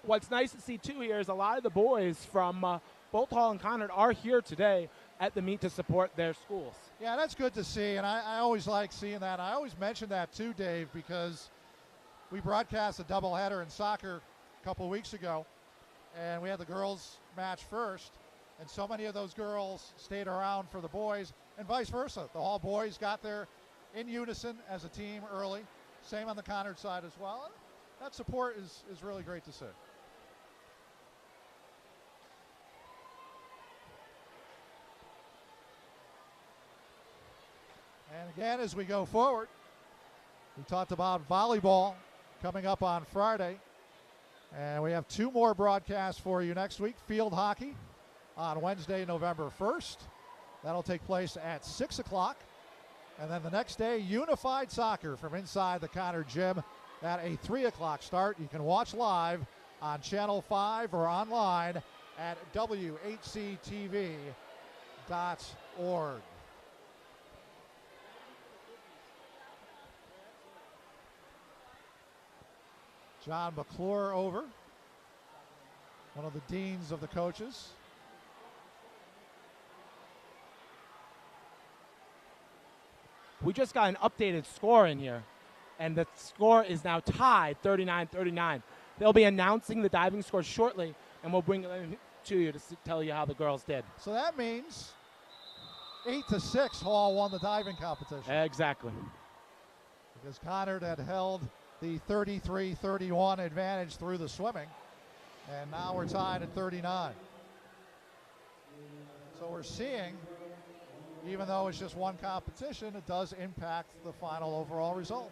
What's nice to see, too, here is a lot of the boys from both Hall and Conard are here today at the meet to support their schools. Yeah, that's good to see, and I always like seeing that. I always mention that, too, Dave, because we broadcast a doubleheader in soccer a couple of weeks ago, and we had the girls match first, and so many of those girls stayed around for the boys, and vice versa. The Hall boys got there in unison as a team early. Same on the Conard side as well. And that support is really great to see. And again, as we go forward, we talked about volleyball coming up on Friday. And we have 2 more broadcasts for you next week. Field hockey on Wednesday, November 1st. That'll take place at 6 o'clock. And then the next day, unified soccer from inside the Conard gym at a 3 o'clock start. You can watch live on Channel 5 or online at WHCTV.org. John McClure over, one of the deans of the coaches. We just got an updated score in here, and the score is now tied 39-39. They'll be announcing the diving score shortly, and we'll bring them to you to tell you how the girls did. So that means 8-6, Hall won the diving competition. Exactly. Because Conard had held the 33-31 advantage through the swimming, and now we're tied at 39. So we're seeing, even though it's just one competition, it does impact the final overall result.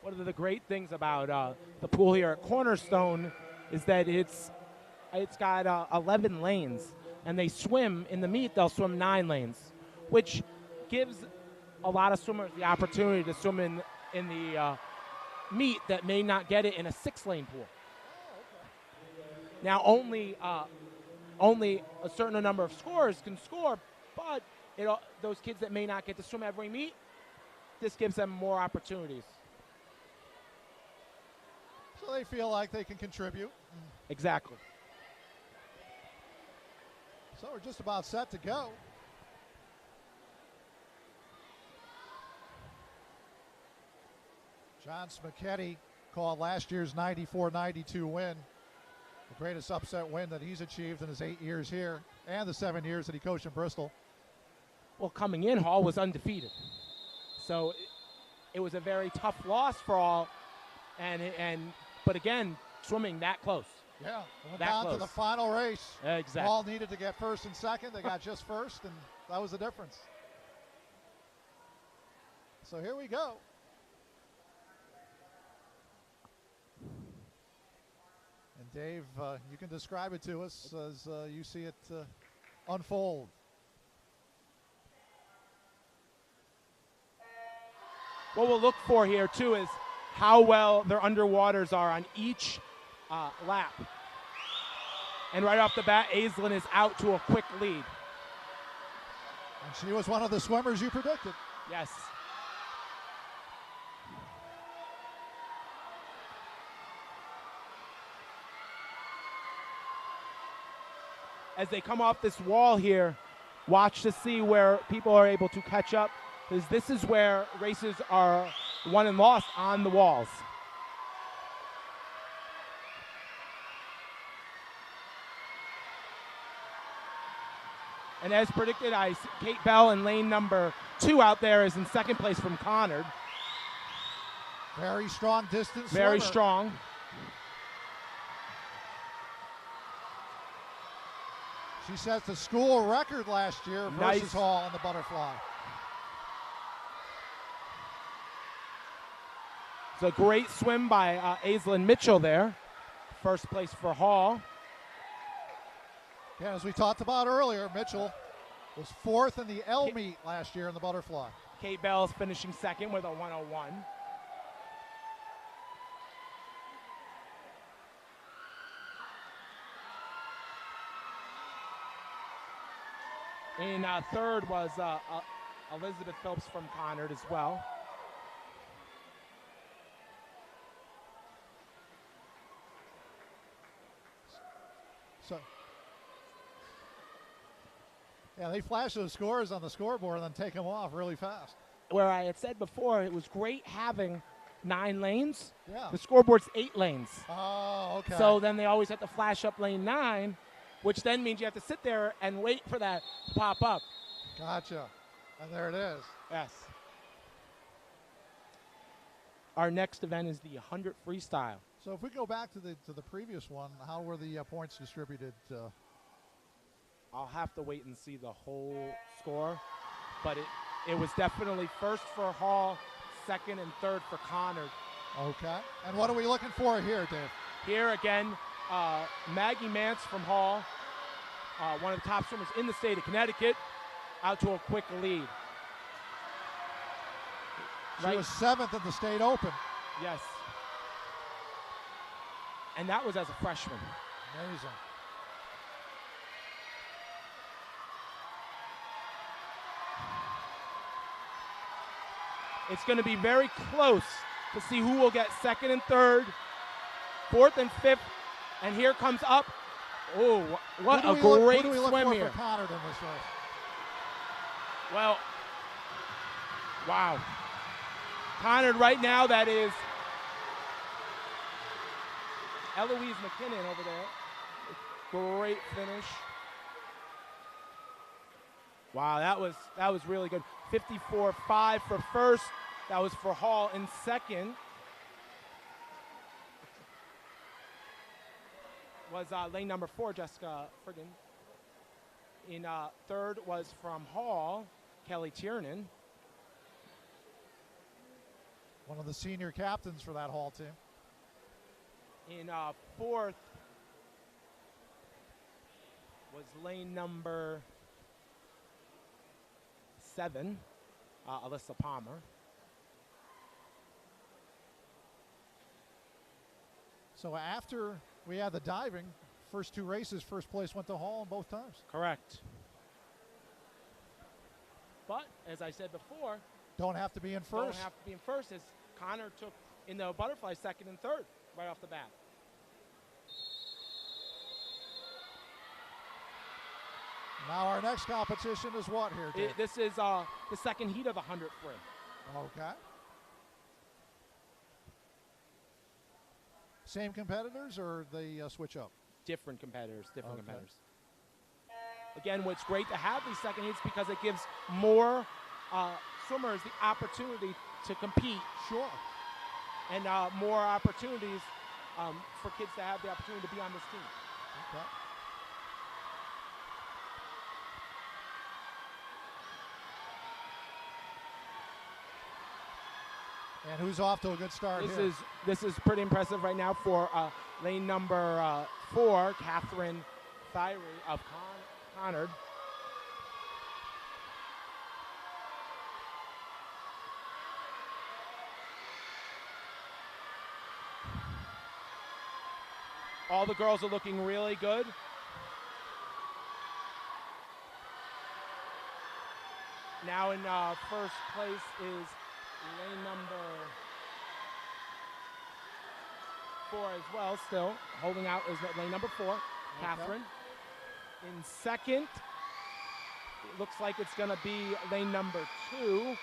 One of the great things about the pool here at Cornerstone is that it's got 11 lanes, and they swim in the meet. They'll swim 9 lanes, which gives a lot of swimmers the opportunity to swim in the meet that may not get it in a 6-lane pool. Now only a certain number of scorers can score, but those kids that may not get to swim every meet, this gives them more opportunities. So they feel like they can contribute. Exactly. So we're just about set to go. John Smicchetti called last year's 94-92 win the greatest upset win that he's achieved in his 8 years here and the 7 years that he coached in Bristol. Well, coming in, Hall was undefeated. So it was a very tough loss for Hall, but again, swimming that close. Yeah, went that down close to the final race. Exactly. Hall needed to get first and second. They got just first, and that was the difference. So here we go. Dave, you can describe it to us as you see it unfold. What we'll look for here, too, is how well their underwaters are on each lap. And right off the bat, Aislinn is out to a quick lead. And she was one of the swimmers you predicted. Yes. As they come off this wall here, watch to see where people are able to catch up, because this is where races are won and lost, on the walls. And as predicted, Kate Bell in lane number 2 out there is in second place from Conard. Very strong distance Very swimmer. strong. She sets the school record last year versus Nice. Hall in the butterfly. It's a great swim by Aislinn Mitchell there. First place for Hall. Yeah, as we talked about earlier, Mitchell was 4th in the L meet last year in the butterfly. Kate Bell is finishing second with a 101. In third was Elizabeth Phillips from Conard as well. So, yeah, they flash those scores on the scoreboard and then take them off really fast. Where I had said before, it was great having 9 lanes. Yeah. The scoreboard's 8 lanes. Oh, okay. So then they always have to flash up lane 9, which then means you have to sit there and wait for that to pop up. Gotcha. And there it is. Yes. Our next event is the 100 freestyle. So if we go back to the previous one, how were the points distributed? I'll have to wait and see the whole score, but it was definitely first for Hall, second and third for Conard. Okay. And what are we looking for here, Dave? Here again, Maggie Mance from Hall, one of the top swimmers in the state of Connecticut, out to a quick lead. She was 7th in the state open. Yes. And that was as a freshman. Amazing. It's going to be very close to see who will get second and third, fourth and fifth, and here comes up. Oh, what a great who do we look swim for here. for Conard in this race? Well, wow. Conard right now, that is Eloise McKinnon over there. Great finish. Wow, that was really good. 54.5 for first. That was for Hall in second. Was lane number 4, Jessica Friggin. In third was from Hall, Kelly Tiernan. One of the senior captains for that Hall team. In fourth was lane number 7, Alyssa Palmer. So after we had the diving, first 2 races, first place went to Hall in both times. Correct. But, as I said before, Don't have to be in don't first. have to be in first, as Conard took in the butterfly second and third right off the bat. Now our next competition is what here, Dave? This is the second heat of the 100 free. Okay. Same competitors or they switch up? Different competitors, different Okay. competitors. Again, what's great to have these second heats because it gives more swimmers the opportunity to compete. Sure. And more opportunities for kids to have the opportunity to be on this team. Okay. And who's off to a good start here? This is pretty impressive right now for lane number 4, Catherine Thyre of Conard. All the girls are looking really good. Now in first place is lane number 4 as well, still. Holding out is lane number 4, Catherine. In second, it looks like it's going to be lane number 2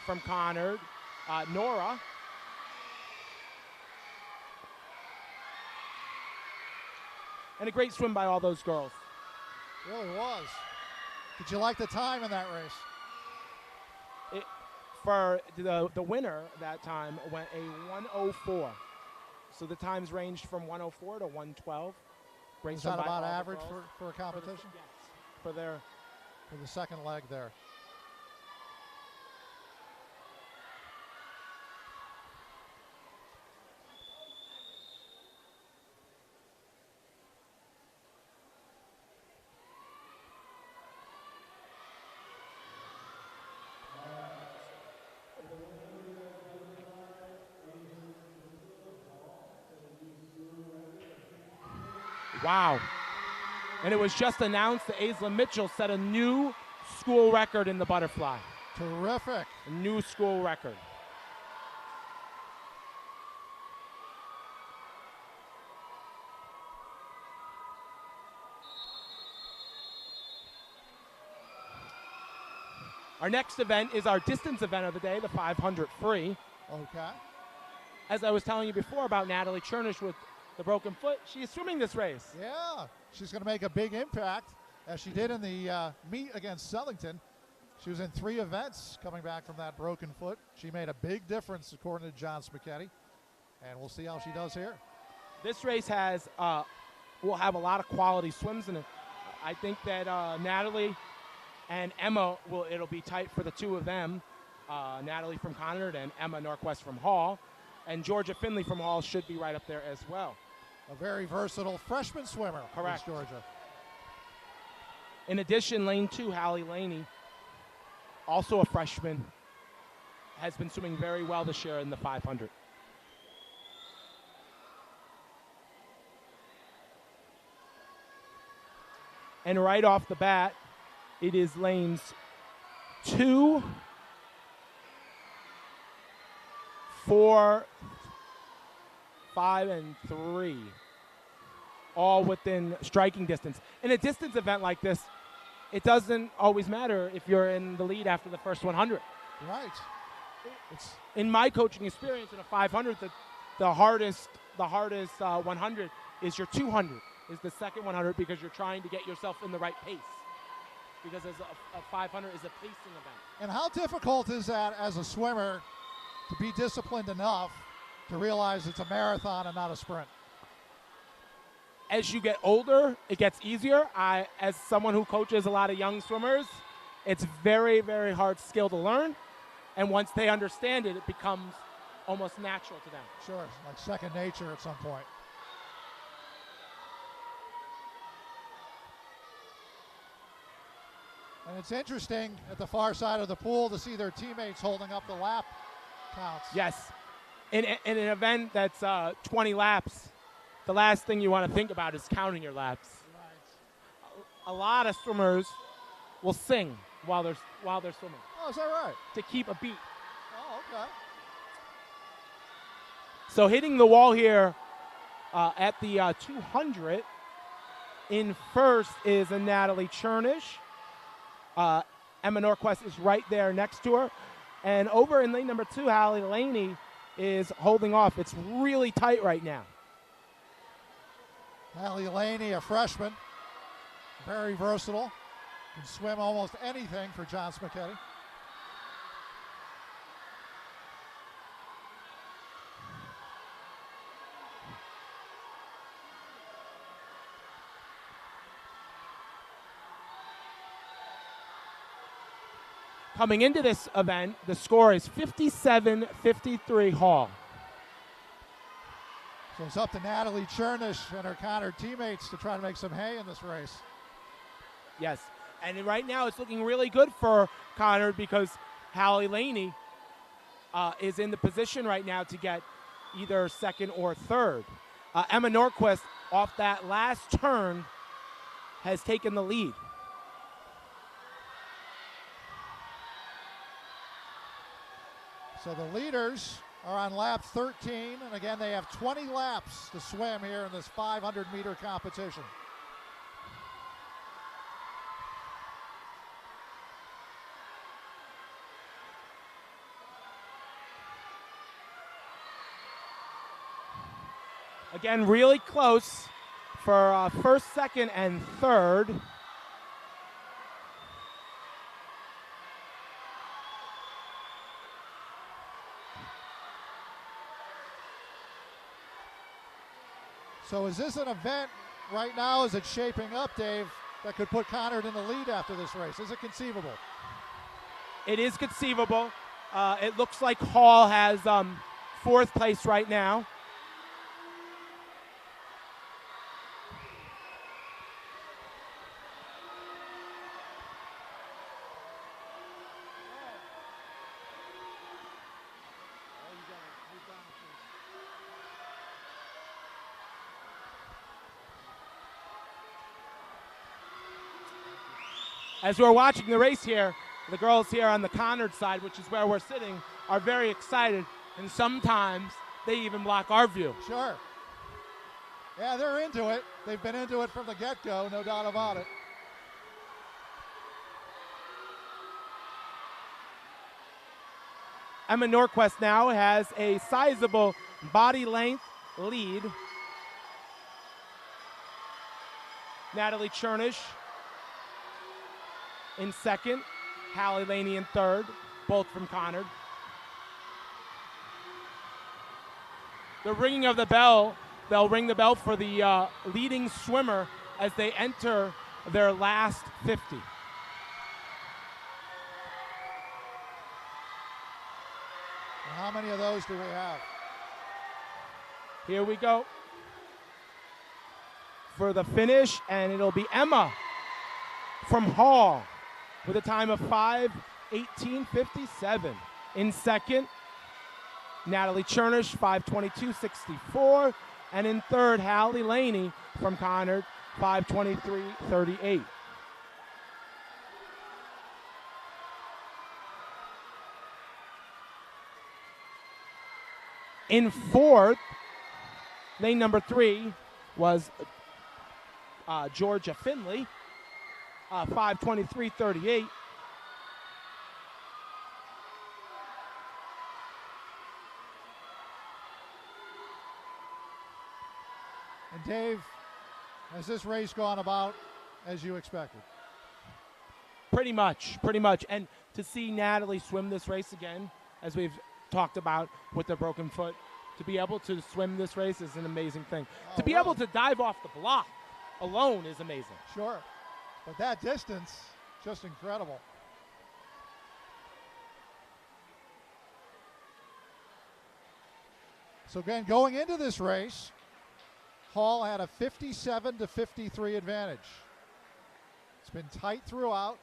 from Conard, Nora. And a great swim by all those girls. Really was. Did you like the time in that race? For the winner that time went a 1:04. So the times ranged from 1:04 to 1:12. Great. Is that about average for a competition? Yes. For the second leg there. Wow. And it was just announced that Aislinn Mitchell set a new school record in the butterfly. Terrific. A new school record. Our next event is our distance event of the day, the 500 free. Okay. As I was telling you before about Natalie Chernish with the broken foot, she's swimming this race. Yeah, she's going to make a big impact as she did in the meet against Sellington. She was in 3 events coming back from that broken foot. She made a big difference according to John Spaghetti, and we'll see how she does here. This race has will have a lot of quality swims in it. I think that Natalie and Emma it'll be tight for the two of them. Natalie from Conard and Emma Norquist from Hall, and Georgia Finley from Hall should be right up there as well. A very versatile freshman swimmer. Correct. Georgia. In addition, lane 2, Hallie Laney, also a freshman, has been swimming very well this year in the 500. And right off the bat, it is lanes 2, 4, 5, and 3, all within striking distance. In a distance event like this, it doesn't always matter if you're in the lead after the first 100. Right. In my coaching experience in a 500, the hardest 100 is your 200, is the second 100, because you're trying to get yourself in the right pace. Because as a 500 is a pacing event. And how difficult is that as a swimmer to be disciplined enough to realize it's a marathon and not a sprint? As you get older, it gets easier. As someone who coaches a lot of young swimmers, it's very, very hard skill to learn. And once they understand it, it becomes almost natural to them. Sure, like second nature at some point. And it's interesting at the far side of the pool to see their teammates holding up the lap counts. Yes. In an event that's 20 laps, the last thing you want to think about is counting your laps. Right. A lot of swimmers will sing while they're swimming. Oh, is that right? To keep a beat. Oh, okay. So hitting the wall here at the 200, in first is a Natalie Chernish. Emma Norquist is right there next to her. And over in lane number 2, Hallie Laney is holding off. It's really tight right now. Hallie Laney, a freshman, very versatile, can swim almost anything for John Spaghetti. Coming into this event, the score is 57-53 Hall. So it's up to Natalie Chernish and her Conard teammates to try to make some hay in this race. Yes, and right now it's looking really good for Conard because Hallie Laney is in the position right now to get either second or third. Emma Norquist, off that last turn, has taken the lead. So the leaders are on lap 13, and again, they have 20 laps to swim here in this 500-meter competition. Again, really close for first, second, and third. So is this an event right now, as it's shaping up, Dave, that could put Conard in the lead after this race? Is it conceivable? It is conceivable. It looks like Hall has fourth place right now. As we're watching the race here, the girls here on the Conard side, which is where we're sitting, are very excited, and sometimes they even block our view. Sure. Yeah, they're into it. They've been into it from the get-go, no doubt about it. Emma Norquist now has a sizable body length lead. Natalie Chernish in second, Hallie Laney in third, both from Conard. The ringing of the bell, they'll ring the bell for the leading swimmer as they enter their last 50. How many of those do we have? Here we go for the finish, and it'll be Emma from Hall with a time of 5:18:57. In second, Natalie Chernish, 5:22:64. And in third, Hallie Laney from Conard, 5:23:38. In fourth, lane number 3 was Georgia Finley, 5:23:38. And Dave, has this race gone about as you expected? Pretty much. And to see Natalie swim this race again, as we've talked about with the broken foot, to be able to swim this race is an amazing thing. To be able to dive off the block alone is amazing. Sure. But that distance, just incredible. So again, going into this race, Hall had a 57-53 advantage. It's been tight throughout.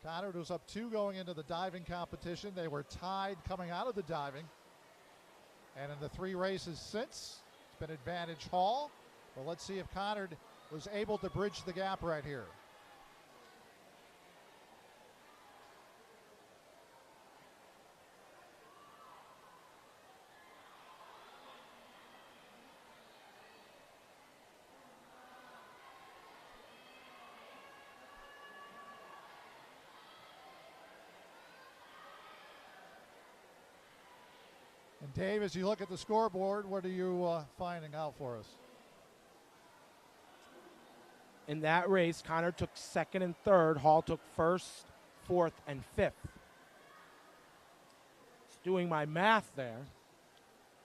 Conard was up 2 going into the diving competition. They were tied coming out of the diving. And in the 3 races since, it's been advantage Hall. But let's see if Conard was able to bridge the gap right here. And Dave, as you look at the scoreboard, what are you finding out for us? In that race, Conard took second and third. Hall took first, fourth, and fifth. Just doing my math there,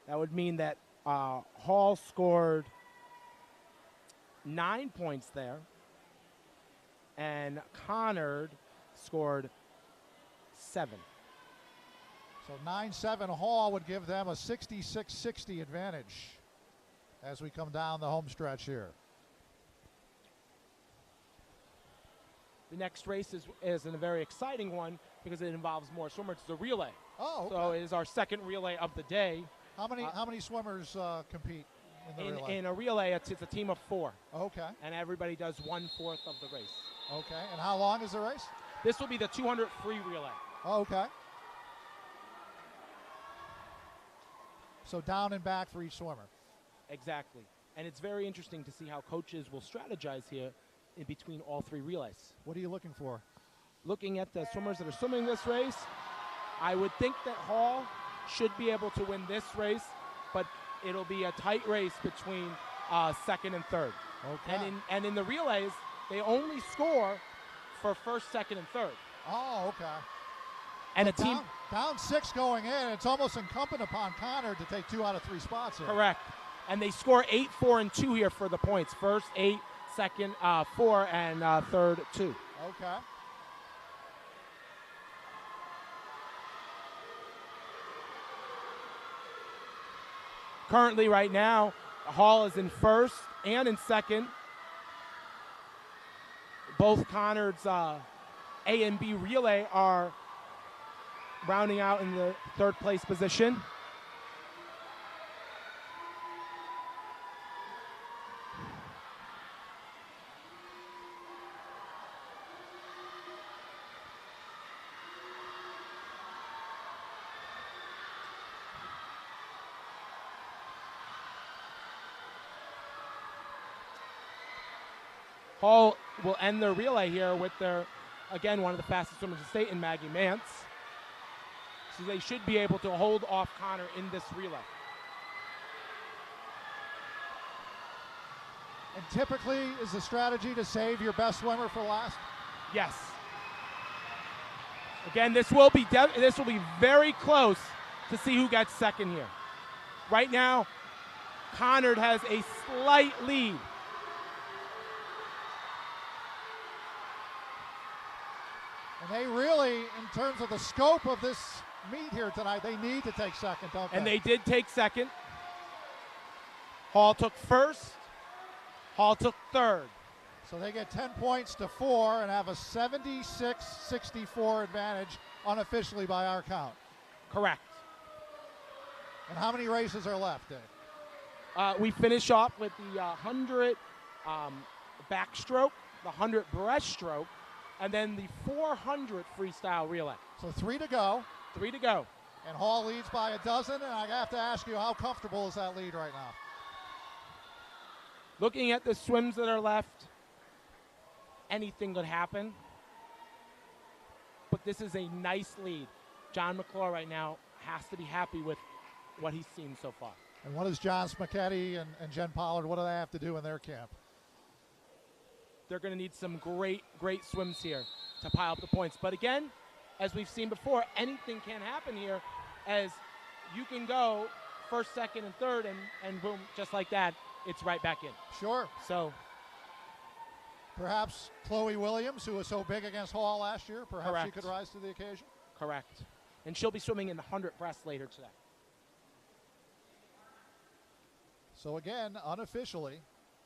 that would mean that Hall scored 9 points there, and Conard scored 9-7. So 9-7 Hall would give them a 66-60 advantage as we come down the home stretch here. The next race is a very exciting one because it involves more swimmers. It's a relay. Oh, okay. So it is our second relay of the day. How many swimmers compete in the relay? In a relay, it's a team of 4. Okay. And everybody does 1/4 of the race. Okay. And how long is the race? This will be the 200 free relay. Okay. So down and back for each swimmer. Exactly. And it's very interesting to see how coaches will strategize here in between all 3 relays. What are you looking for? Looking at the swimmers that are swimming this race, I would think that Hall should be able to win this race, but it'll be a tight race between second and third. Okay. And in the relays, they only score for first, second, and third. Oh, okay. And So a team down 6 going in, it's almost incumbent upon Conard to take 2 out of 3 spots here. correct. And they score 8, 4, and 2 here for the points. First 8, second 4, and third 2. Okay. Currently, right now, Hall is in first and in second. Both Conard's A and B relay are rounding out in the third place position. Hall will end their relay here with their, again, one of the fastest swimmers in the state in Maggie Mance. So they should be able to hold off Conard in this relay. And typically, is the strategy to save your best swimmer for last? Yes. Again, this will be very close to see who gets second here. Right now, Conard has a slight lead. And they really, in terms of the scope of this meet here tonight, they need to take second, don't they? And they did take second. Hall took first. Hall took third. So they get 10 points to 4 and have a 76-64 advantage unofficially by our count. Correct. And how many races are left, Dave? We finish off with the 100 backstroke, the 100 breaststroke, and then the 400 freestyle relay. So 3 to go. 3 to go. And Hall leads by a dozen, and I have to ask you, how comfortable is that lead right now? Looking at the swims that are left, anything could happen. But this is a nice lead. John McClure right now has to be happy with what he's seen so far. And what does John Smacchetti and Jen Pollard, what do they have to do in their camp? They're going to need some great swims here to pile up the points. But again, as we've seen before, anything can happen here, as you can go first, second, and third, and boom, just like that, it's right back in. Sure. So perhaps Chloe Williams, who was so big against Hall last year, perhaps Correct. she could rise to the occasion? correct. And she'll be swimming in the 100 breast later today. So again, unofficially,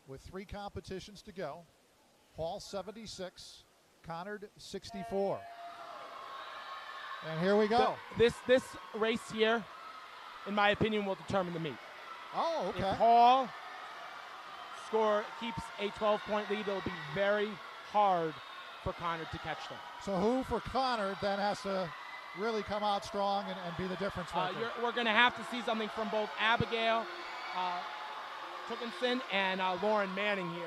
with 3 competitions to go, Hall 76, Conard 64. And here we go. This race here, in my opinion, will determine the meet. Oh, okay. If Hall keeps a 12-point lead, it'll be very hard for Conard to catch them. So who for Conard then has to really come out strong and be the difference maker? We're going to have to see something from both Abigail Tookinson and Lauren Manning here.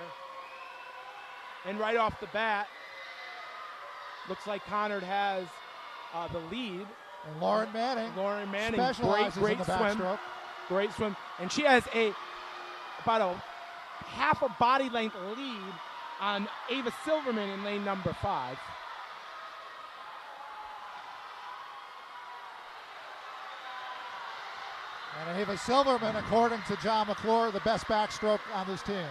And right off the bat, looks like Conard has the lead. And Lauren Manning specializes great in the swim. backstroke. Great swim. And she has about a half a body length lead on Ava Silverman in lane number 5. And Ava Silverman, according to John McClure, the best backstroke on this team.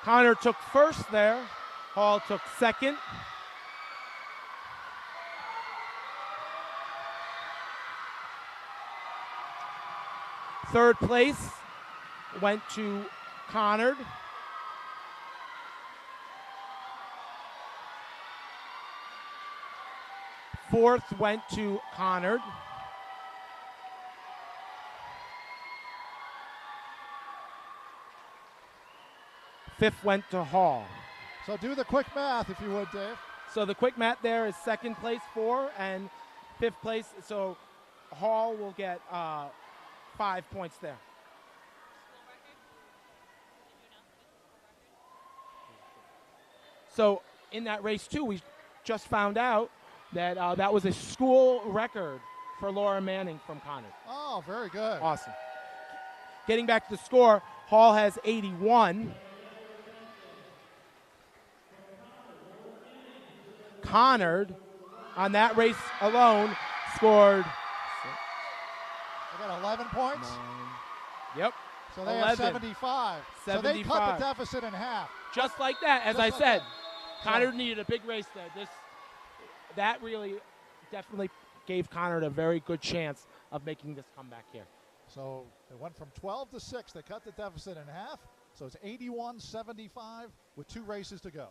Conard took first there. Hall took second. Third place went to Conard. Fourth went to Conard. Fifth went to Hall. So do the quick math if you would, Dave. So the quick mat there is second place 4 and fifth place. So Hall will get 5 points there. So in that race too, we just found out that that was a school record for Laura Manning from Conard. Oh, very good. Awesome. Getting back to the score, Hall has 81. Conard, on that race alone, scored. They got 11 points. Yep. So they 11. have 75. So they cut the deficit in half. Just like that, as Just I like said. that. Conard needed a big race there. That really definitely gave Conard a very good chance of making this comeback here. So they went from 12 to 6. They cut the deficit in half. So it's 81-75 with 2 races to go.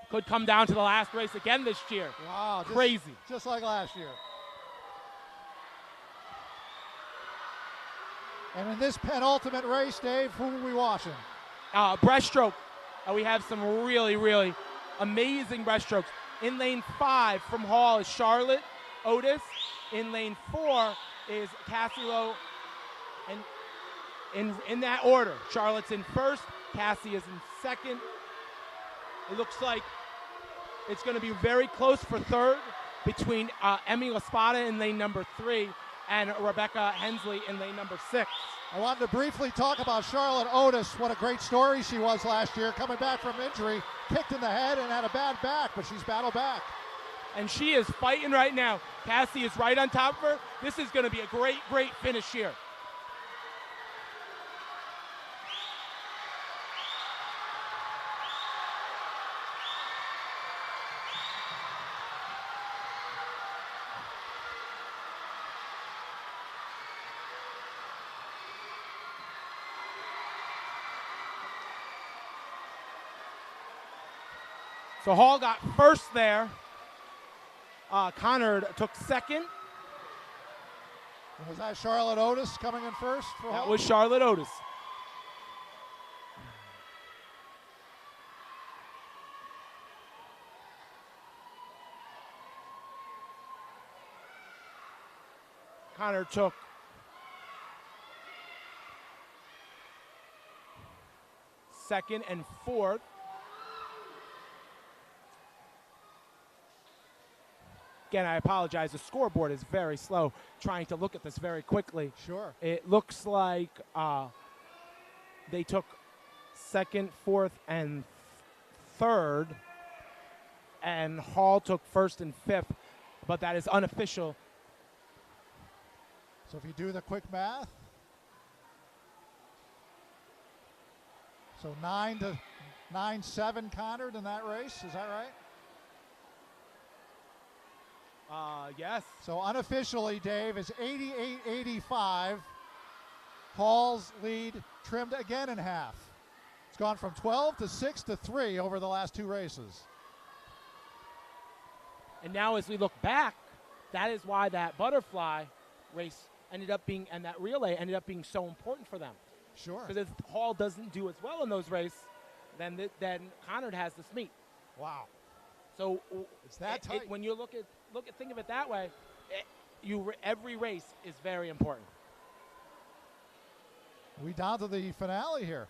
Could come down to the last race again this year. Wow. Crazy. Just like last year. And in this penultimate race, Dave, who are we watching? Breaststroke. We have some really, really amazing breaststrokes. In lane 5 from Hall is Charlotte Otis. In lane 4 is Cassie Lowe. And in that order, Charlotte's in first, Cassie is in second. It looks like it's going to be very close for third between Emmy Laspada in lane number 3 and Rebecca Hensley in lane number 6. I wanted to briefly talk about Charlotte Otis. What a great story she was last year, coming back from injury, kicked in the head and had a bad back, but she's battled back. And she is fighting right now. Cassie is right on top of her. This is going to be a great, great finish here. So Hall got first there. Conard took second. Was that Charlotte Otis coming in first? That was Charlotte Otis. Conard took second and fourth. Again, I apologize. The scoreboard is very slow, trying to look at this very quickly. Sure. It looks like they took second, fourth, and third, and Hall took first and fifth, but that is unofficial. So if you do the quick math, so 9-7 Conard in that race, is that right? Yes. So unofficially, Dave, is 88-85. Hall's lead trimmed again in half. It's gone from 12 to 6 to 3 over the last 2 races. And now as we look back, that is why that butterfly race ended up being, and that relay ended up being so important for them. Sure. Because if Hall doesn't do as well in those races, then Conard has this meet. Wow. So it's that tight. When you think of it that way, every race is very important. We down to the finale here.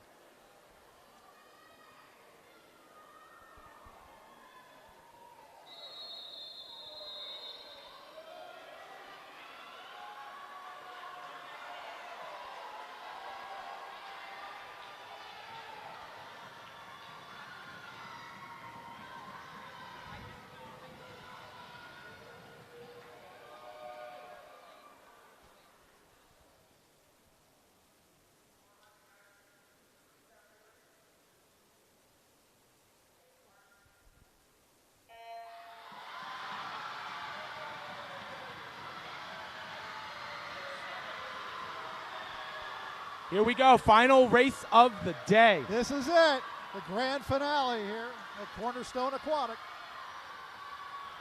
Here we go, final race of the day. This is it, the grand finale here at Cornerstone Aquatic.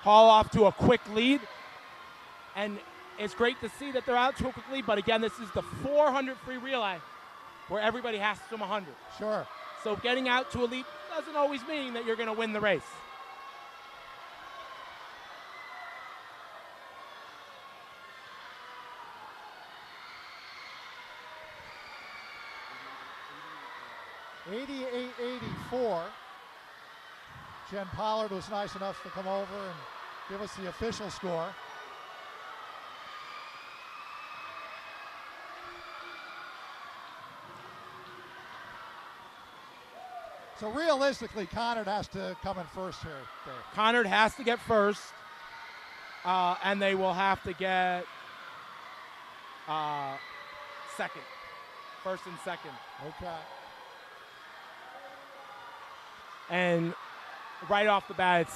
Hall off to a quick lead, and it's great to see that they're out to a quick lead, but again, this is the 400 free relay where everybody has to swim 100. Sure. So getting out to a lead doesn't always mean that you're going to win the race. .88.84. Jen Pollard was nice enough to come over and give us the official score. So realistically, Conard has to come in first here, Dave. Conard has to get first, and they will have to get second. First and second. Okay. And right off the bat,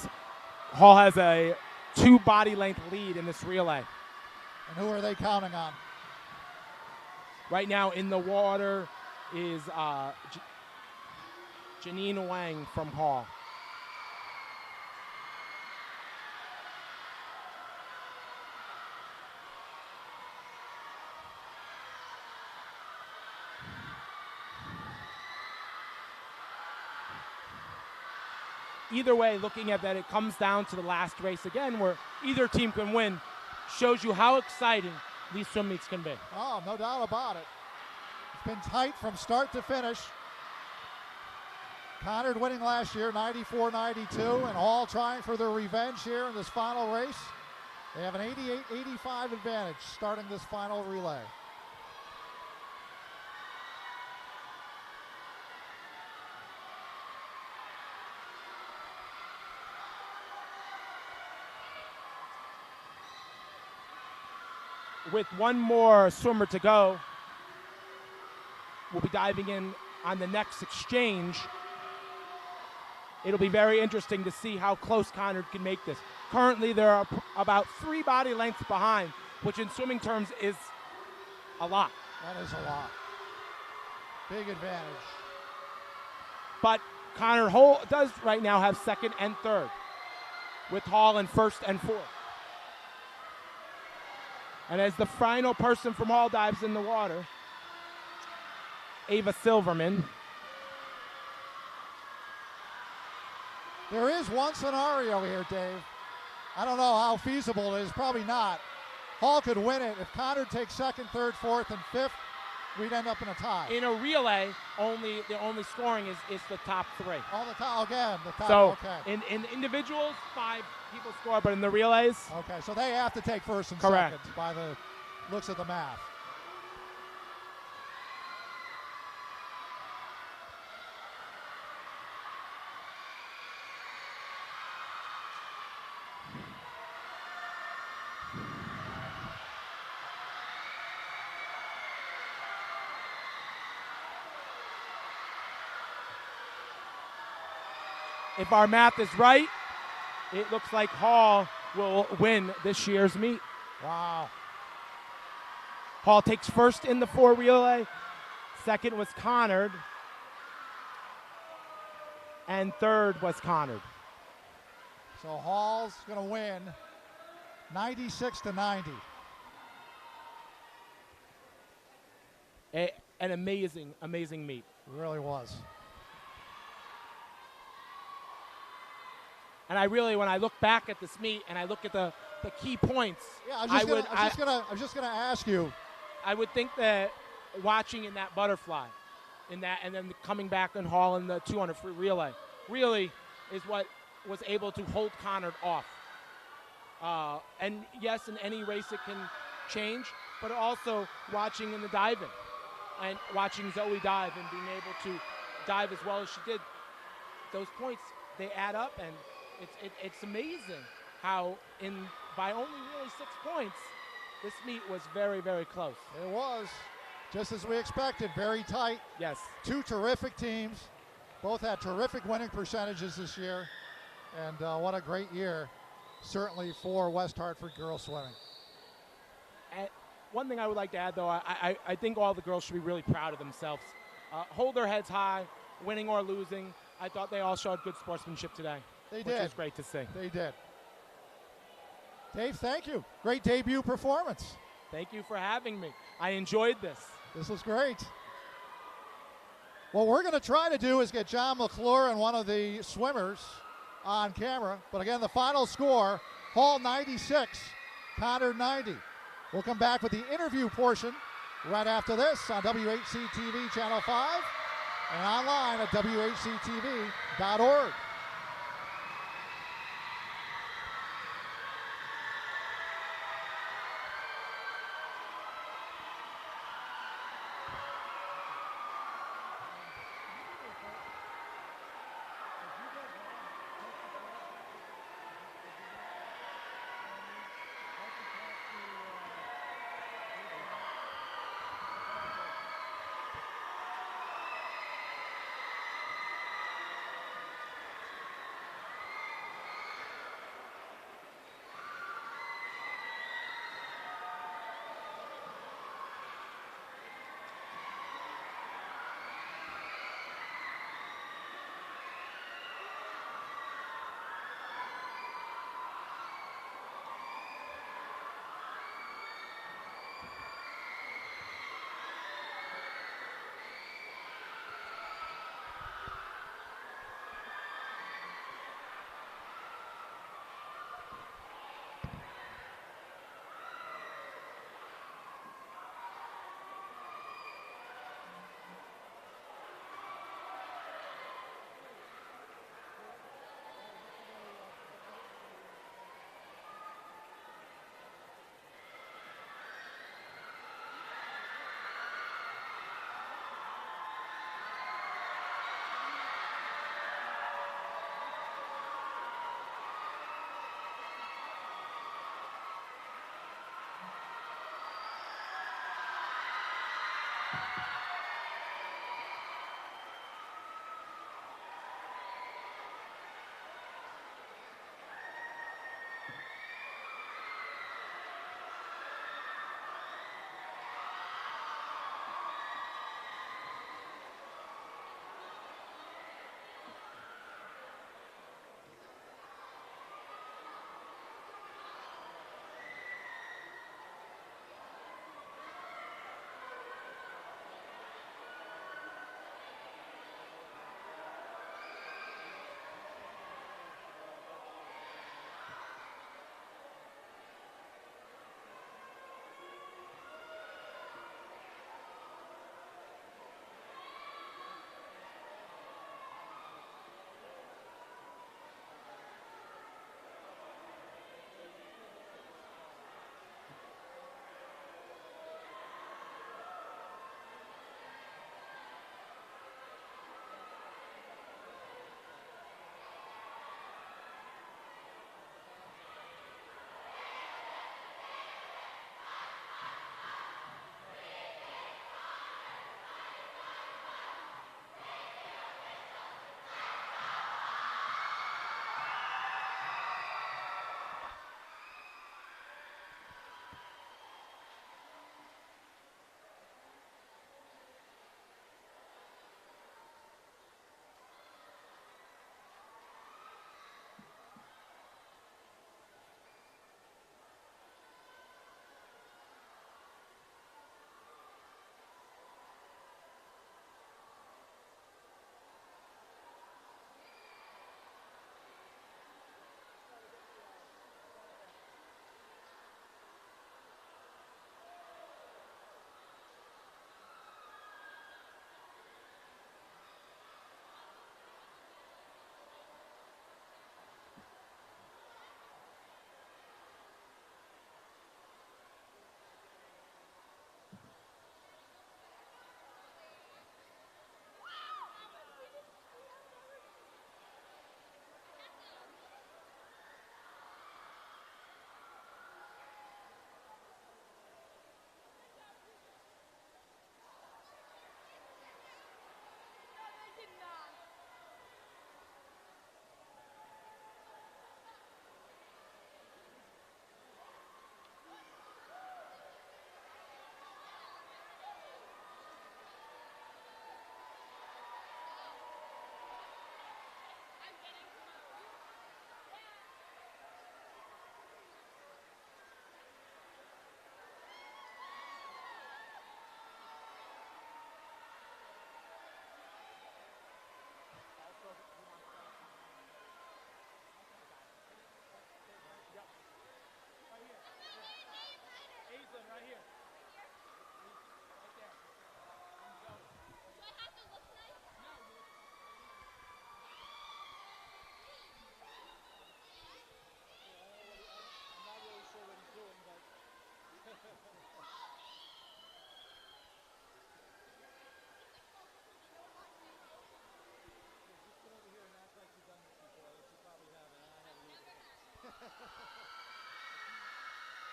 Hall has a 2 body length lead in this relay. And who are they counting on? Right now in the water is Janine Wang from Hall. Either way, looking at that, it comes down to the last race again where either team can win. Shows you how exciting these swim meets can be. Oh, no doubt about it. It's been tight from start to finish. Conard winning last year, 94-92, and Hall trying for their revenge here in this final race. They have an 88-85 advantage starting this final relay. With one more swimmer to go, we'll be diving in on the next exchange. It'll be very interesting to see how close Conard can make this. Currently, there are about 3 body lengths behind, which in swimming terms is a lot. That is a lot. Big advantage. But Conard does right now have second and third, with Hall in first and fourth. And as the final person from Hall dives in the water, Ava Silverman. There is one scenario here, Dave. I don't know how feasible it is, probably not. Hall could win it. If Conard takes second, third, fourth, and fifth, we'd end up in a tie. In a relay, the only scoring is the top 3. All the time, again, the top, So okay. in individuals, 5 people score, but in the relays, Okay, so they have to take first and Correct. second by the looks of the math. if our math is right, it looks like Hall will win this year's meet. Wow. Hall takes first in the 4 relay. Second was Conard. And third was Conard. So Hall's going to win 96-90. An amazing, amazing meet. It really was. And I really, when I look back at this meet and I look at the key points, Yeah, I was just gonna ask you. I would think that watching in that butterfly, and then coming back in Hall in the 200 free relay, really is what was able to hold Conard off. And yes, in any race it can change, but also watching in the diving and watching Zoe dive and being able to dive as well as she did, those points, they add up, and it's amazing how by only really 6 points, this meet was very, very close. It was, just as we expected, very tight. Yes. 2 terrific teams. Both had terrific winning percentages this year. And what a great year, certainly for West Hartford girls swimming. One thing I would like to add, though, I think all the girls should be really proud of themselves. Hold their heads high, winning or losing. I thought they all showed good sportsmanship today. They did. Which is great to see. They did. Dave, thank you. Great debut performance. Thank you for having me. I enjoyed this. This was great. What we're going to try to do is get John McClure and one of the swimmers on camera. But again, the final score, Hall 96, Conard 90. We'll come back with the interview portion right after this on WHCTV Channel 5 and online at WHCTV.org.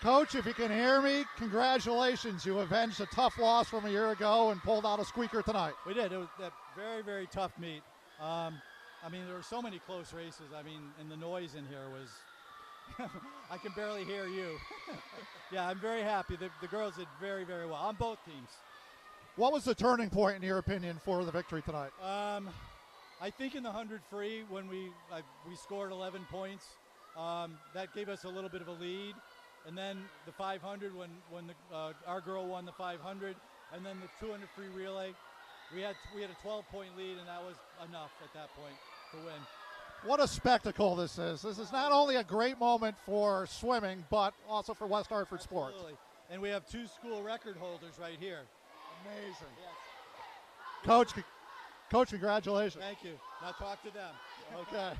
Coach, if you can hear me, congratulations. You avenged a tough loss from a year ago and pulled out a squeaker tonight. We did. It was a very, very tough meet. I mean, there were so many close races. I mean, and the noise in here was, I can barely hear you. Yeah, I'm very happy. The girls did very, very well on both teams. What was the turning point, in your opinion, for the victory tonight? I think in the 100 free when we scored 11 points, that gave us a little bit of a lead. And then the 500 when our girl won the 500, and then the 200 free relay, we had a 12-point lead, and that was enough at that point to win. What a spectacle this is. This is not only a great moment for swimming, but also for West Hartford sports. Absolutely. And we have 2 school record holders right here. Amazing. Yes. Coach, congratulations. Thank you. Now talk to them. Okay.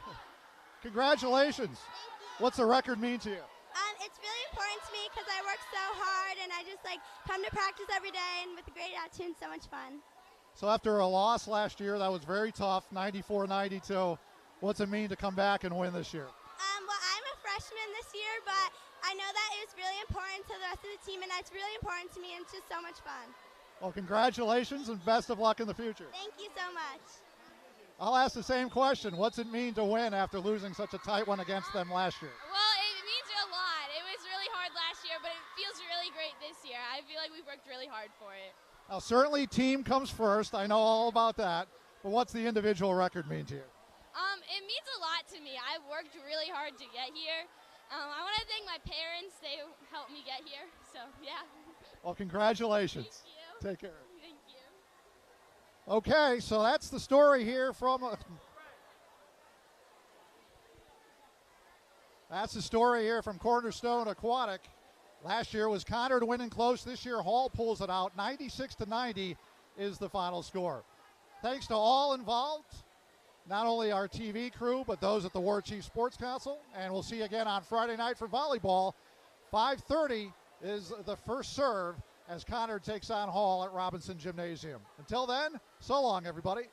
Congratulations. What's the record mean to you? It's really important to me because I work so hard and I just come to practice every day, and with a great attitude, so much fun. So after a loss last year, that was very tough, 94-92. What's it mean to come back and win this year? Well, I'm a freshman this year, but I know that it's really important to the rest of the team, and that's really important to me, and it's just so much fun. Well, congratulations and best of luck in the future. Thank you so much. I'll ask the same question. What's it mean to win after losing such a tight one against them last year? Well, it means a lot. It was really hard last year, but it feels really great this year. I feel like we've worked really hard for it. Now, certainly team comes first. I know all about that. But what's the individual record mean to you? It means a lot to me. I've worked really hard to get here. I want to thank my parents. They helped me get here. So, yeah. Well, congratulations. Thank you. Take care. Thank you. Okay, so that's the story here from... That's the story here from Cornerstone Aquatic. Last year was Conard winning close. This year Hall pulls it out. 96-90 is the final score. Thanks to all involved, not only our TV crew, but those at the War Chief Sports Council. And we'll see you again on Friday night for volleyball. 5:30 is the first serve as Conard takes on Hall at Robinson Gymnasium. Until then, so long, everybody.